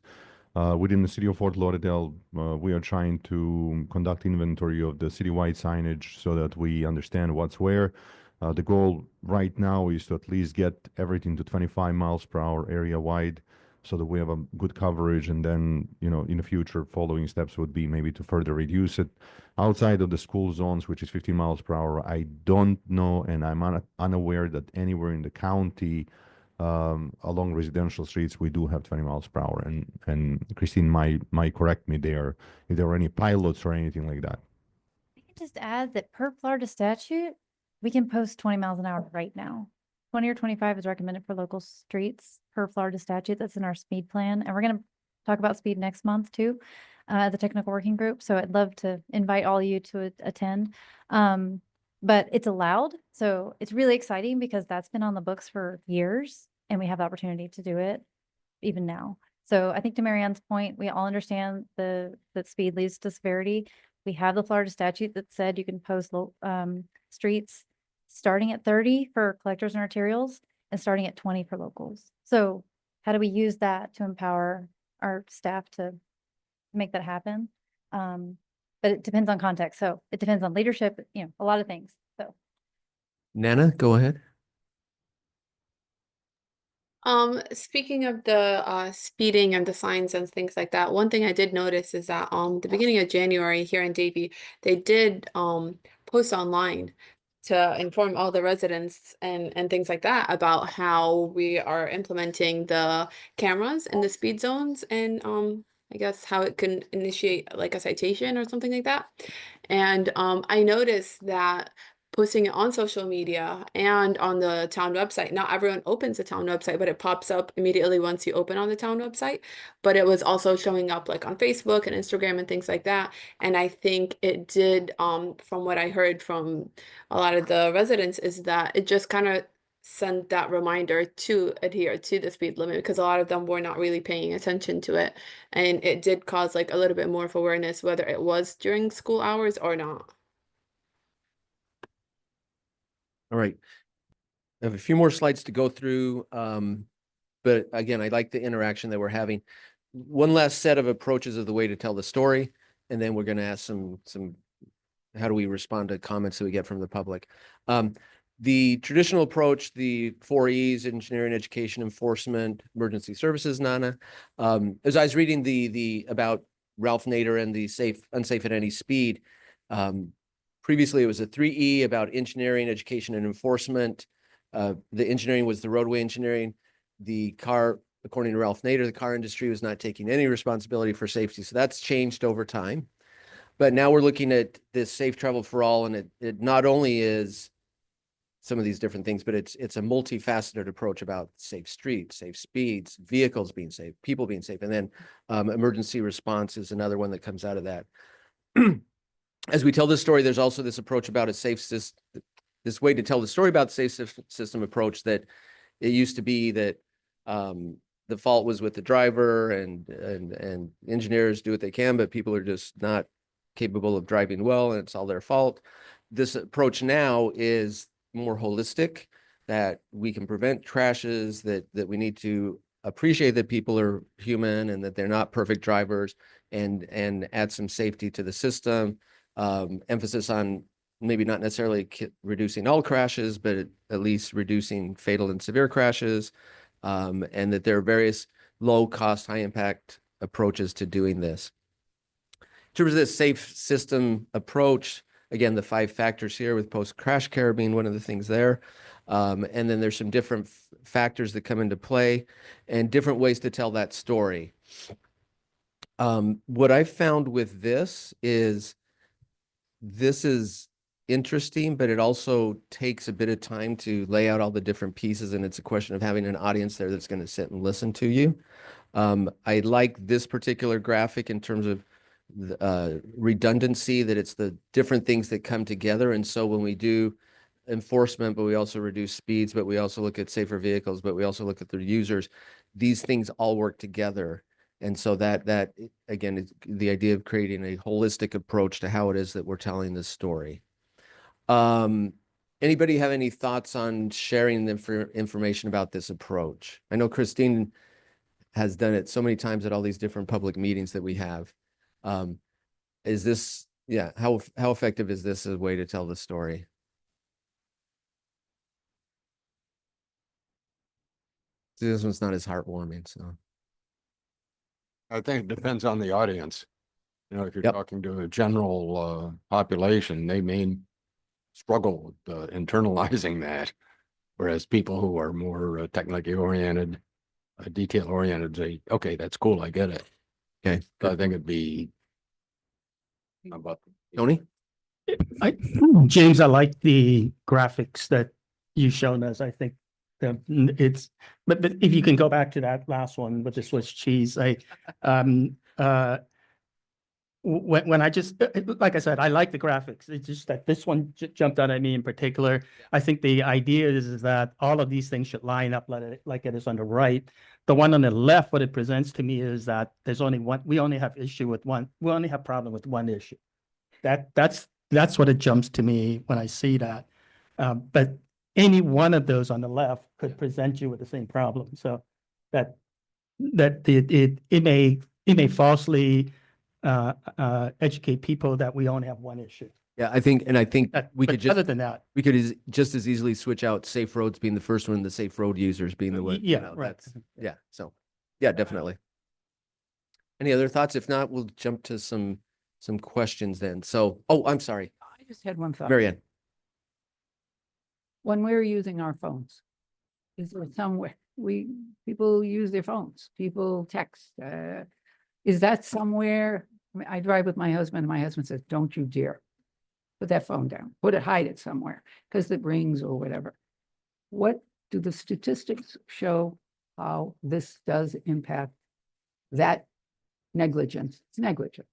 Within the city of Fort Lauderdale, we are trying to conduct inventory of the citywide signage so that we understand what's where. The goal right now is to at least get everything to 25 miles per hour area wide so that we have a good coverage. And then, in the future, following steps would be maybe to further reduce it. Outside of the school zones, which is 15 miles per hour, I don't know, and I'm unaware that anywhere in the county along residential streets, we do have 20 miles per hour. And Christine might correct me there if there are any pilots or anything like that. I can just add that per Florida statute, we can post 20 miles an hour right now. 20 or 25 is recommended for local streets per Florida statute. That's in our speed plan. And we're going to talk about speed next month too, the technical working group. So I'd love to invite all you to attend. But it's allowed. So it's really exciting because that's been on the books for years and we have the opportunity to do it even now. So I think to Marianne's point, we all understand that speed leads to severity. We have the Florida statute that said you can post streets starting at 30 for collectors and arterials and starting at 20 for locals. So how do we use that to empower our staff to make that happen? But it depends on context. So it depends on leadership, a lot of things. So Nana, go ahead. Speaking of the speeding and the signs and things like that, one thing I did notice is that the beginning of January here in Davie, they did post online to inform all the residents and things like that about how we are implementing the cameras in the speed zones and I guess how it can initiate like a citation or something like that. And I noticed that posting it on social media and on the town website. Not everyone opens the town website, but it pops up immediately once you open on the town website. But it was also showing up like on Facebook and Instagram and things like that. And I think it did, from what I heard from a lot of the residents, is that it just kind of sent that reminder to adhere to the speed limit, because a lot of them were not really paying attention to it. And it did cause like a little bit more of awareness, whether it was during school hours or not. All right. I have a few more slides to go through. But again, I like the interaction that we're having. One last set of approaches of the way to tell the story. And then we're going to ask some, how do we respond to comments that we get from the public? The traditional approach, the 4 E's, engineering, education, enforcement, emergency services, Nana. As I was reading the about Ralph Nader and the unsafe at any speed, previously it was a 3E about engineering, education, and enforcement. The engineering was the roadway engineering. The car, according to Ralph Nader, the car industry was not taking any responsibility for safety. So that's changed over time. But now we're looking at this safe travel for all, and it not only is some of these different things, but it's a multifaceted approach about safe streets, safe speeds, vehicles being safe, people being safe, and then emergency response is another one that comes out of that. As we tell this story, there's also this approach about a safe system, this way to tell the story about the safe system approach, that it used to be that the fault was with the driver and engineers do what they can, but people are just not capable of driving well, and it's all their fault. This approach now is more holistic, that we can prevent crashes, that we need to appreciate that people are human and that they're not perfect drivers, and add some safety to the system. Emphasis on maybe not necessarily reducing all crashes, but at least reducing fatal and severe crashes, and that there are various low-cost, high-impact approaches to doing this. In terms of this safe system approach, again, the 5 factors here, with post-crash care being one of the things there. And then there's some different factors that come into play and different ways to tell that story. What I found with this is interesting, but it also takes a bit of time to lay out all the different pieces, and it's a question of having an audience there that's going to sit and listen to you. I like this particular graphic in terms of redundancy, that it's the different things that come together. And so when we do enforcement, but we also reduce speeds, but we also look at safer vehicles, but we also look at the users, these things all work together. And so that again is the idea of creating a holistic approach to how it is that we're telling this story. Anybody have any thoughts on sharing the information about this approach? I know Christine has done it so many times at all these different public meetings that we have. Is this, yeah, how effective is this as a way to tell the story? See, this one's not as heartwarming, so. I think it depends on the audience. You know, if you're talking to a general population, they may struggle with internalizing that. Whereas people who are more technically oriented, detail oriented, say, okay, that's cool, I get it. Okay. So I think it'd be about Tony? James, I like the graphics that you shown us. I think that it's, but if you can go back to that last one with the Swiss cheese, when I just, like I said, I like the graphics. It's just that this one jumped out at me in particular. I think the idea is that all of these things should line up like it is on the right. The one on the left, what it presents to me is that there's only one, we only have issue with one, we only have problem with one issue. That's what it jumps to me when I see that. But any one of those on the left could present you with the same problem. So that it may falsely educate people that we only have one issue. Yeah, I think we could just, other than that, we could just as easily switch out safe roads being the first one, the safe road users being the one. Yeah, right. Yeah. So yeah, definitely. Any other thoughts? If not, we'll jump to some questions then. So, oh, I'm sorry. I just had one thought. Marianne. When we're using our phones, is there somewhere people use their phones, people text, is that somewhere? I mean, I drive with my husband and my husband says, don't you dare. put that phone down, hide it somewhere because it rings or whatever. What do the statistics show how this does impact that negligence? It's negligent.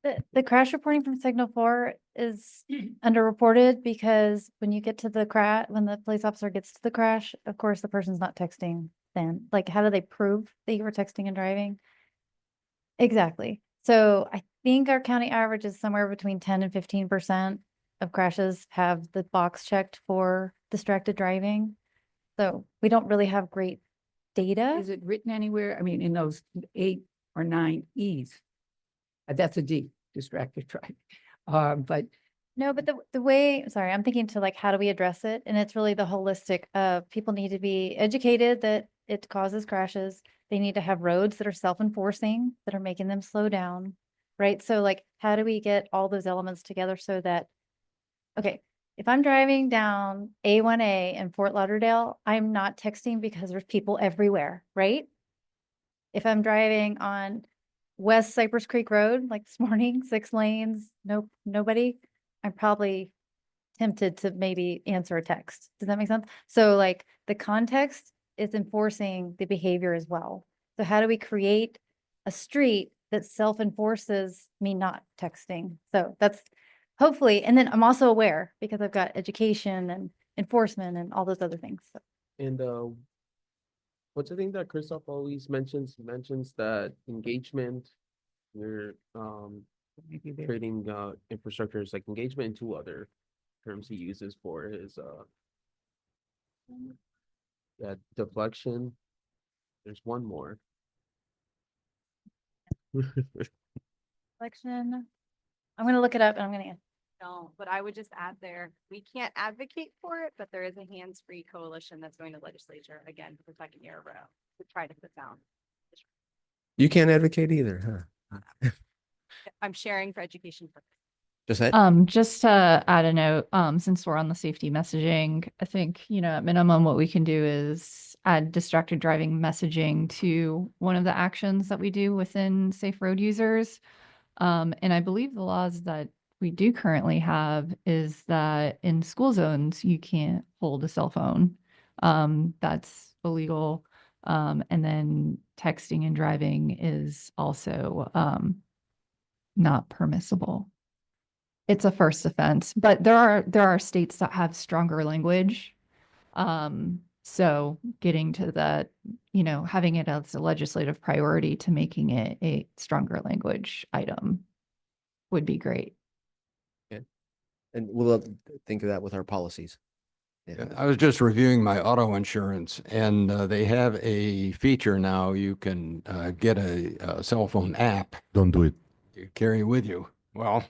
The crash reporting from Signal 4 is underreported because when you get to the crash, when the police officer gets to the crash, of course, the person's not texting then. Like, how do they prove that you were texting and driving? Exactly. So I think our county average is somewhere between 10 and 15% of crashes have the box checked for distracted driving. So we don't really have great data. Is it written anywhere? I mean, in those 8 or 9 E's, that's a D, distracted driving. But no, but the way, sorry, I'm thinking to like, how do we address it? And it's really the holistic of people need to be educated that it causes crashes. They need to have roads that are self-enforcing, that are making them slow down, right? So like, how do we get all those elements together so that, okay, if I'm driving down A1A in Fort Lauderdale, I'm not texting because there's people everywhere, right? If I'm driving on West Cypress Creek Road, like this morning, 6 lanes, nobody, I'm probably tempted to maybe answer a text. Does that make sense? So like the context is enforcing the behavior as well. So how do we create a street that self-enforces me not texting? So that's hopefully, and then I'm also aware because I've got education and enforcement and all those other things. So. And what's the thing that Christoph always mentions that engagement, you're creating infrastructure is like engagement, and 2 other terms he uses for his deflection. There's one more. Deflection. I'm gonna look it up and I'm gonna. Don't, but I would just add there, we can't advocate for it, but there is a hands-free coalition that's going to legislature again for the 2nd year in a row to try to put down. You can't advocate either, huh? I'm sharing for education purposes. Just to add a note, since we're on the safety messaging, I think, at minimum, what we can do is add distracted driving messaging to one of the actions that we do within safe road users. And I believe the laws that we do currently have is that in school zones, you can't hold a cell phone. That's illegal. And then texting and driving is also not permissible. It's a first offense, but there are states that have stronger language. So getting to that, having it as a legislative priority to making it a stronger language item would be great. And we'll think of that with our policies. Yeah. I was just reviewing my auto insurance, and they have a feature now. You can get a cell phone app. Don't do it. You carry with you. Well,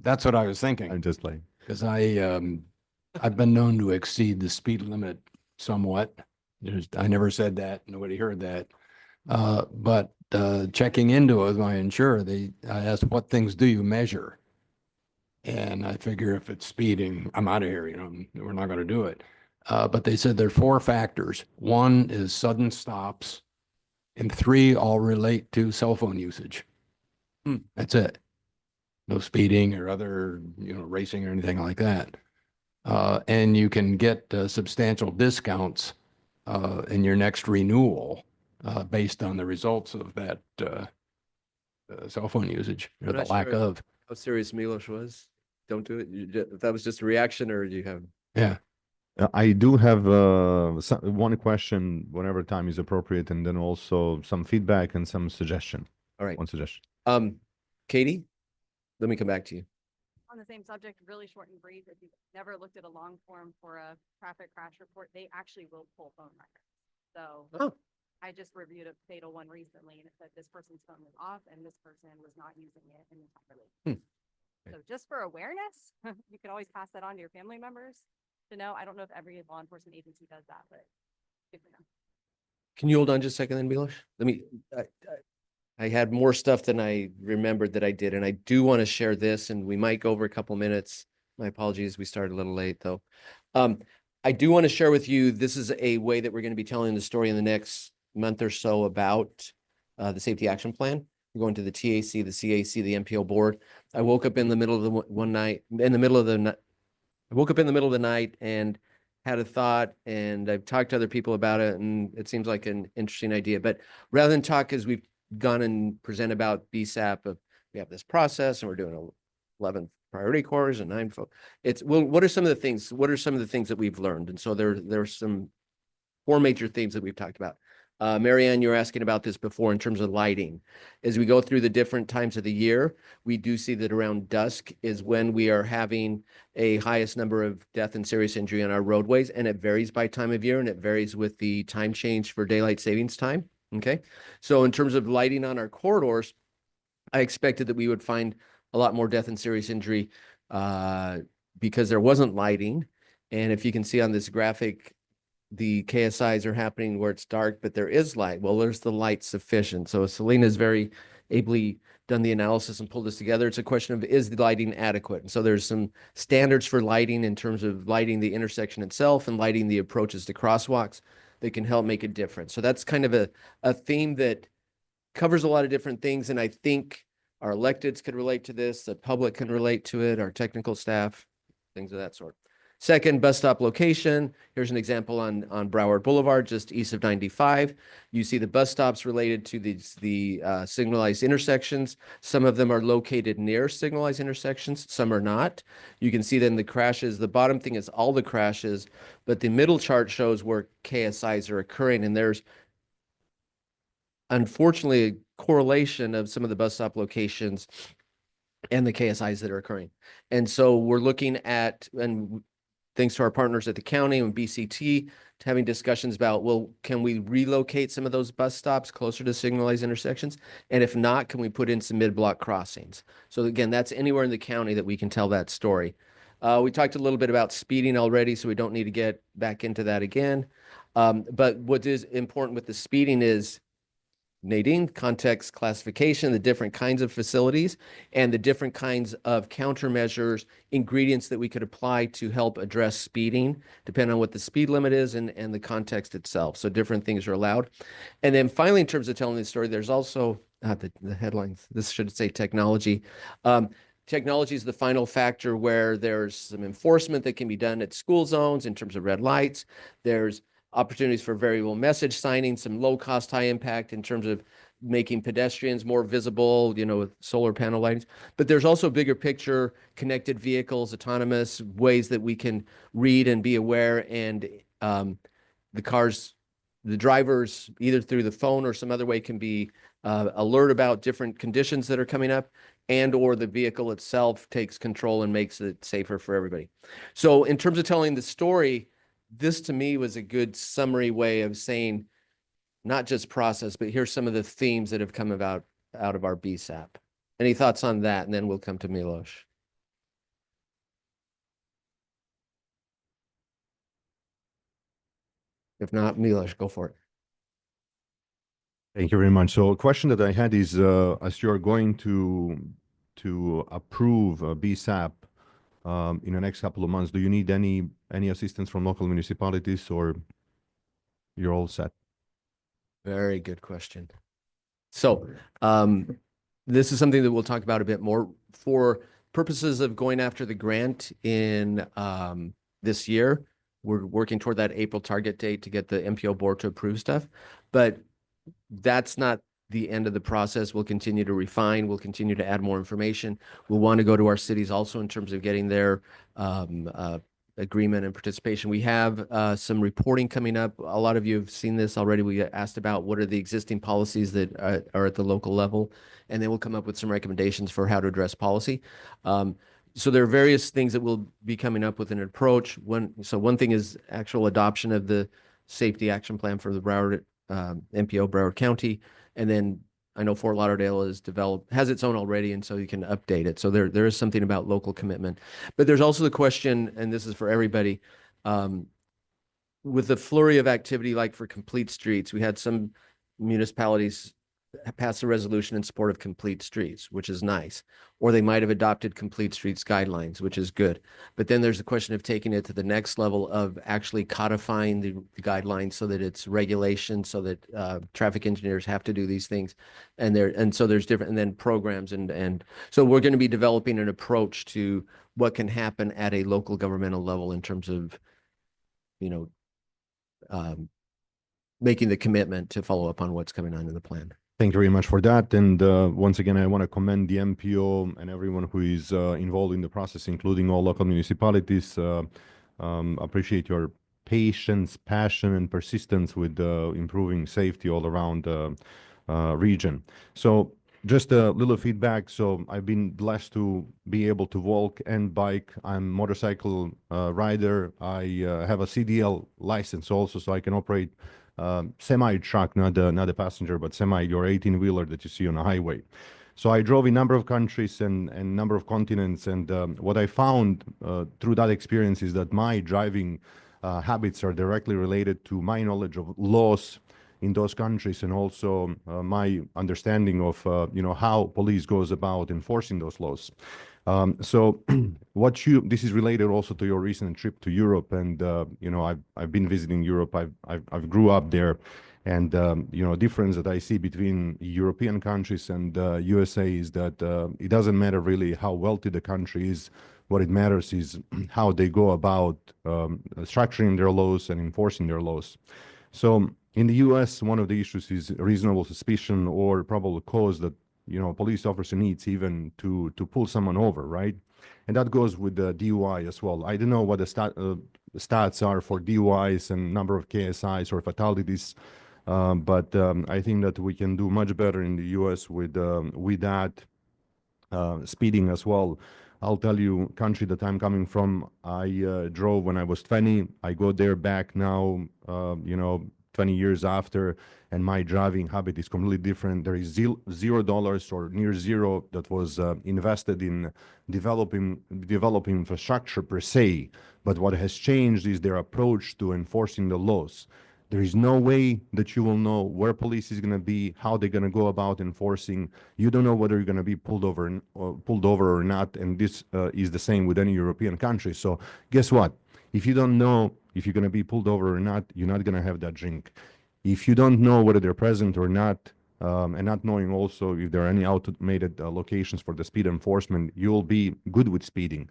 that's what I was thinking. I'm just like, because I've been known to exceed the speed limit somewhat. I never said that. Nobody heard that. But checking into it with my insurer, I asked, what things do you measure? And I figure if it's speeding, I'm out of here, we're not going to do it. But they said there are 4 factors. 1 is sudden stops, and 3 all relate to cell phone usage. That's it. No speeding or other, racing or anything like that. And you can get substantial discounts in your next renewal based on the results of that cell phone usage or I'm the not lack sure of. How serious Milos was. Don't do it. If that was just a reaction, or do you have? Yeah. I do have one question whenever time is appropriate, and then also some feedback and some suggestion. All right. One suggestion. Katie, let me come back to you. On the same subject, really short and brief, if you've never looked at a long form for a traffic crash report, they actually will pull phone records. So I just reviewed a fatal one recently, and it said this person's phone was off and this person was not using it entirely. So just for awareness, you could always pass that on to your family members to know. I don't know if every law enforcement agency does that, but good for them. Can you hold on just a second then, Milos? I had more stuff than I remembered that I did, and I do want to share this, and we might go over a couple minutes. My apologies, we started a little late though. I do want to share with you, this is a way that we're going to be telling the story in the next month or so about the safety action plan. going to the TAC, the CAC, the MPO board. I woke up in the middle of the one night, in the middle of the I woke up in the middle of the night and had a thought, and I've talked to other people about it, and it seems like an interesting idea. But rather than talk, as we've gone and present about BSAP, we have this process, and we're doing 11 priority cores and 9. It's, well, what are some of the things? What are some of the things that we've learned? And so there's some 4 major themes that we've talked about. Marianne, you were asking about this before in terms of lighting. As we go through the different times of the year, we do see that around dusk is when we are having a highest number of death and serious injury on our roadways, and it varies by time of year, and it varies with the time change for daylight savings time. Okay, so in terms of lighting on our corridors, I expected that we would find a lot more death and serious injury because there wasn't lighting. And if you can see on this graphic, the KSIs are happening where it's dark, but there is light. Well, there's the light sufficient. So Selena's very ably done the analysis and pulled this together. It's a question of, is the lighting adequate? And so there's some standards for lighting in terms of lighting the intersection itself and lighting the approaches to crosswalks that can help make a difference. So that's kind of a theme that covers a lot of different things. And I think our electeds could relate to this, the public can relate to it, our technical staff, things of that sort. Second, bus stop location. Here's an example on Broward Boulevard, just east of 95. You see the bus stops related to the signalized intersections. Some of them are located near signalized intersections, some are not. You can see then the crashes. The bottom thing is all the crashes, but the middle chart shows where KSIs are occurring, and there's unfortunately a correlation of some of the bus stop locations and the KSIs that are occurring. And so we're looking at, and thanks to our partners at the county and BCT, having discussions about, well, can we relocate some of those bus stops closer to signalized intersections? And if not, can we put in some mid-block crossings? So again, that's anywhere in the county that we can tell that story. We talked a little bit about speeding already, so we don't need to get back into that again. But what is important with the speeding is, Nadine, context classification, the different kinds of facilities and the different kinds of countermeasures, ingredients that we could apply to help address speeding, depending on what the speed limit is and the context itself. So different things are allowed. And then finally, in terms of telling the story, there's also the headlines. This should say technology. Technology is the final factor where there's some enforcement that can be done at school zones in terms of red lights. There's opportunities for variable message signing, some low cost, high impact in terms of making pedestrians more visible, you know, with solar panel lighting. But there's also bigger picture, connected vehicles, autonomous ways that we can read and be aware, and the drivers, either through the phone or some other way, can be alert about different conditions that are coming up, and or the vehicle itself takes control and makes it safer for everybody. So in terms of telling the story, this to me was a good summary way of saying not just process, but here's some of the themes that have come about out of our BSAP. Any thoughts on that? And then we'll come to Milos. If not, Milos, go for it. Thank you very much. So a question that I had is, as you're going to approve BSAP in the next couple of months, do you need any assistance from local municipalities, or you're all set? Very good question. So this is something that we'll talk about a bit more. For purposes of going after the grant in this year, we're working toward that April target date to get the MPO board to approve stuff. But that's not the end of the process. We'll continue to refine. We'll continue to add more information. We'll want to go to our cities also in terms of getting their agreement and participation. We have some reporting coming up. A lot of you have seen this already. We asked about what are the existing policies that are at the local level, and then we'll come up with some recommendations for how to address policy. So there are various things that will be coming up with an approach. One thing is actual adoption of the safety action plan for the Broward MPO, Broward County. And then I know Fort Lauderdale has its own already, and so you can update it. So there is something about local commitment. But there's also the question, and this is for everybody, with the flurry of activity, like for complete streets, we had some municipalities passed a resolution in support of complete streets, which is nice. Or they might have adopted complete streets guidelines, which is good. But then there's the question of taking it to the next level of actually codifying the guidelines so that it's regulation, so that traffic engineers have to do these things. And so there's different, and then programs and so we're going to be developing an approach to what can happen at a local governmental level in terms of, you know, making the commitment to follow up on what's coming on in the plan. Thank you very much for that. And once again, I want to commend the MPO and everyone who is involved in the process, including all local municipalities. Appreciate your patience, passion, and persistence with improving safety all around the region. So just a little feedback. So I've been blessed to be able to walk and bike. I'm a motorcycle rider. I have a CDL license also, so I can operate semi truck, not a passenger, but semi, your 18-wheeler that you see on a highway. So I drove in a number of countries and number of continents. And what I found through that experience is that my driving habits are directly related to my knowledge of laws in those countries, and also my understanding of how police goes about enforcing those laws. So this is related also to your recent trip to Europe, and I've been visiting Europe. I've grew up there, and difference that I see between European countries and USA is that it doesn't matter really how wealthy the country is. What it matters is how they go about structuring their laws and enforcing their laws. So in the US, one of the issues is reasonable suspicion or probable cause that police officer needs even to pull someone over, right? And that goes with the DUI as well. I don't know what the stats are for DUIs and number of KSIs or fatalities, but I think that we can do much better in the US with that speeding as well. I'll tell you, country that I'm coming from, I drove when I was 20. I go there back now, 20 years after, and my driving habit is completely different. There is $0 or near zero that was invested in developing infrastructure per se. But what has changed is their approach to enforcing the laws. There is no way that you will know where police is going to be, how they're going to go about enforcing. You don't know whether you're going to be pulled over or not. And this is the same with any European country. So guess what? If you don't know if you're going to be pulled over or not, you're not going to have that drink. If you don't know whether they're present or not, and not knowing also if there are any automated locations for the speed enforcement, you'll be good with speeding.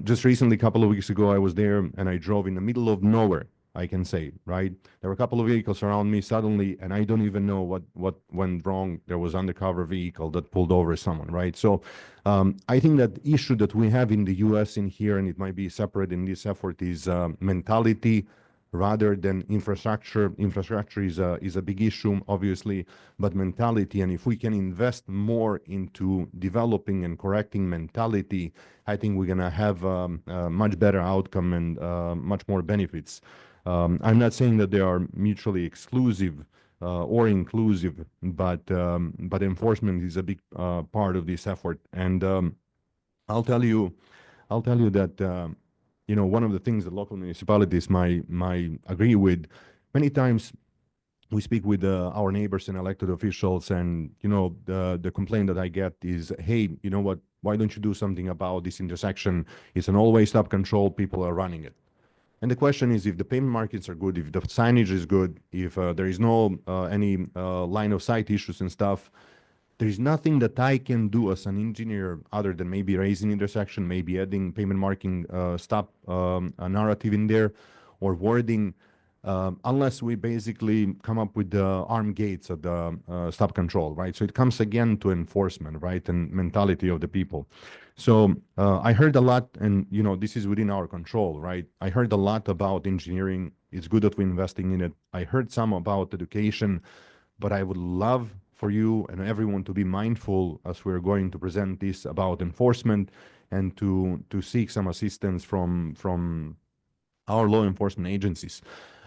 Just recently, a couple of weeks ago, I was there and I drove in the middle of nowhere, I can say, right? There were a couple of vehicles around me suddenly, and I don't even know what went wrong. There was undercover vehicle that pulled over someone, right? So I think that issue that we have in the US in here, and it might be separate in this effort, is mentality rather than infrastructure. Infrastructure is a big issue, obviously, but mentality. And if we can invest more into developing and correcting mentality, I think we're going to have a much better outcome and much more benefits. I'm not saying that they are mutually exclusive or inclusive, but enforcement is a big part of this effort. And I'll tell you that one of the things that local municipalities might agree with, many times we speak with our neighbors and elected officials, and the complaint that I get is, hey, you know what? Why don't you do something about this intersection? It's an all-way stop control. People are running it. And the question is, if the payment markings are good, if the signage is good, if there is no any line of sight issues and stuff, there is nothing that I can do as an engineer other than maybe raising intersection, maybe adding payment marking stop a narrative in there, or wording, unless we basically come up with the armed gates at the stop control, right? So it comes again to enforcement, right, and mentality of the people. So I heard a lot, and this is within our control, right? I heard a lot about engineering. It's good that we're investing in it. I heard some about education, but I would love for you and everyone to be mindful as we're going to present this about enforcement, and to seek some assistance from our law enforcement agencies.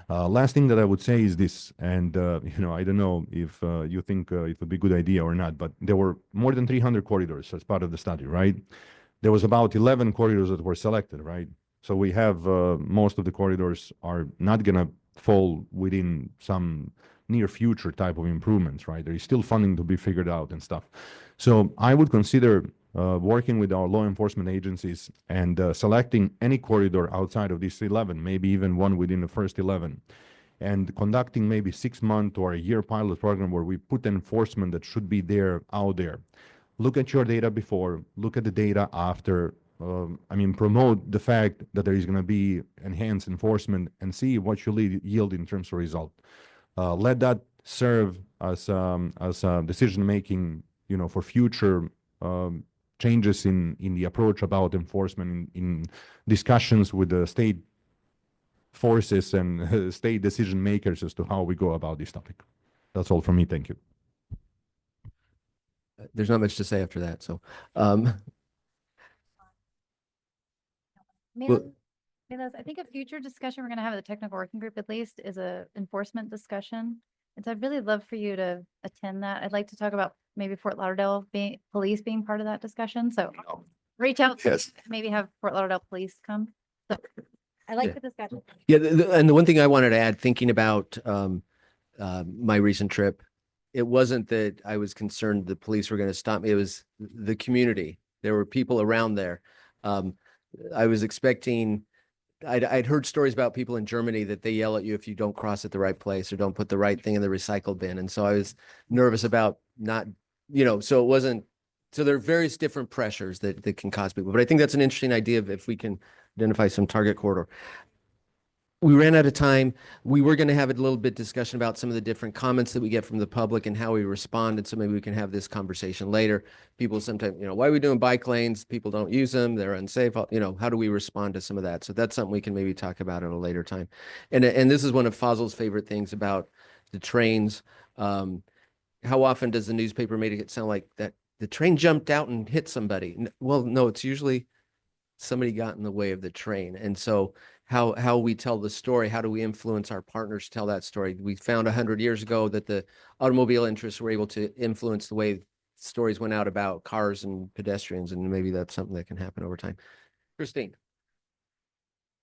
Last thing that I would say is this, and I don't know if you think it would be a good idea or not, but there were more than 300 corridors as part of the study, right? There was about 11 corridors that were selected, right? So we have most of the corridors are not going to fall within some near future type of improvements, right? There is still funding to be figured out and stuff. So I would consider working with our law enforcement agencies and selecting any corridor outside of these 11, maybe even one within the first 11, and conducting maybe 6-month or a year pilot program where we put enforcement that should be there out there. Look at your data before, look at the data after. Promote the fact that there is going to be enhanced enforcement and see what you yield in terms of result. Let that serve as decision making, for future changes in the approach about enforcement in discussions with the state forces and state decision makers as to how we go about this topic. That's all from me. Thank you. There's not much to say after that. So, Milos, I think a future discussion we're going to have at the technical working group at least is a enforcement discussion. And so I'd really love for you to attend that. I'd like to talk about maybe Fort Lauderdale police being part of that discussion. So reach out, Yes. maybe have Fort Lauderdale police come. So I like Yeah. the discussion. Yeah, and the one thing I wanted to add, thinking about my recent trip, it wasn't that I was concerned the police were going to stop me. It was the community. There were people around there. I was expecting, I'd heard stories about people in Germany that they yell at you if you don't cross at the right place or don't put the right thing in the recycle bin. And so I was nervous about not, so it wasn't, so there are various different pressures that can cause people. But I think that's an interesting idea of if we can identify some target corridor. We ran out of time. We were going to have a little bit discussion about some of the different comments that we get from the public and how we respond. And so maybe we can have this conversation later. People sometimes, why are we doing bike lanes? People don't use them. They're unsafe. How do we respond to some of that? So that's something we can maybe talk about at a later time. And this is one of Fazil's favorite things about the trains. How often does the newspaper make it sound like that the train jumped out and hit somebody? Well, no, it's usually somebody got in the way of the train. And so how we tell the story, how do we influence our partners to tell that story? We found 100 years ago that the automobile interests were able to influence the way stories went out about cars and pedestrians, and maybe that's something that can happen over time. Christine.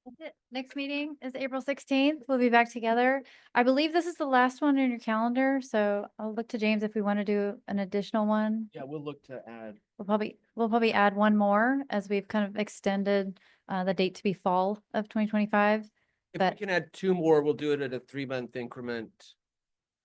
That's it. Next meeting is April 16th. We'll be back together. I believe this is the last one in your calendar, so I'll look to James if we want to do an additional one. Yeah, we'll look to add. We'll probably add one more as we've kind of extended the date to be fall of 2025. If But we can add 2 more, we'll do it at a 3-month increment.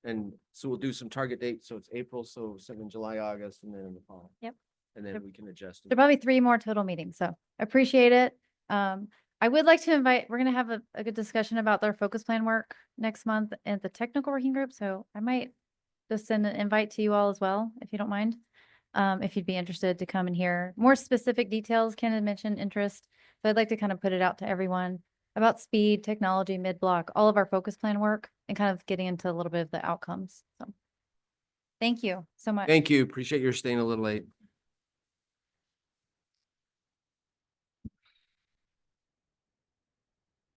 And so we'll do some target dates. So it's April, so in July, August, and then in the fall. Yep. And then we can adjust. there'll probably 3 more total meetings, so appreciate it. I would like to invite, we're going to have a good discussion about their focus plan work next month at the technical working group. So I might just send an invite to you all as well, if you don't mind. If you'd be interested to come and hear more specific details. Ken had mentioned interest. So I'd like to kind of put it out to everyone about speed, technology, mid-block, all of our focus plan work, and kind of getting into a little bit of the outcomes. So thank you so much. Thank you. Appreciate your staying a little late.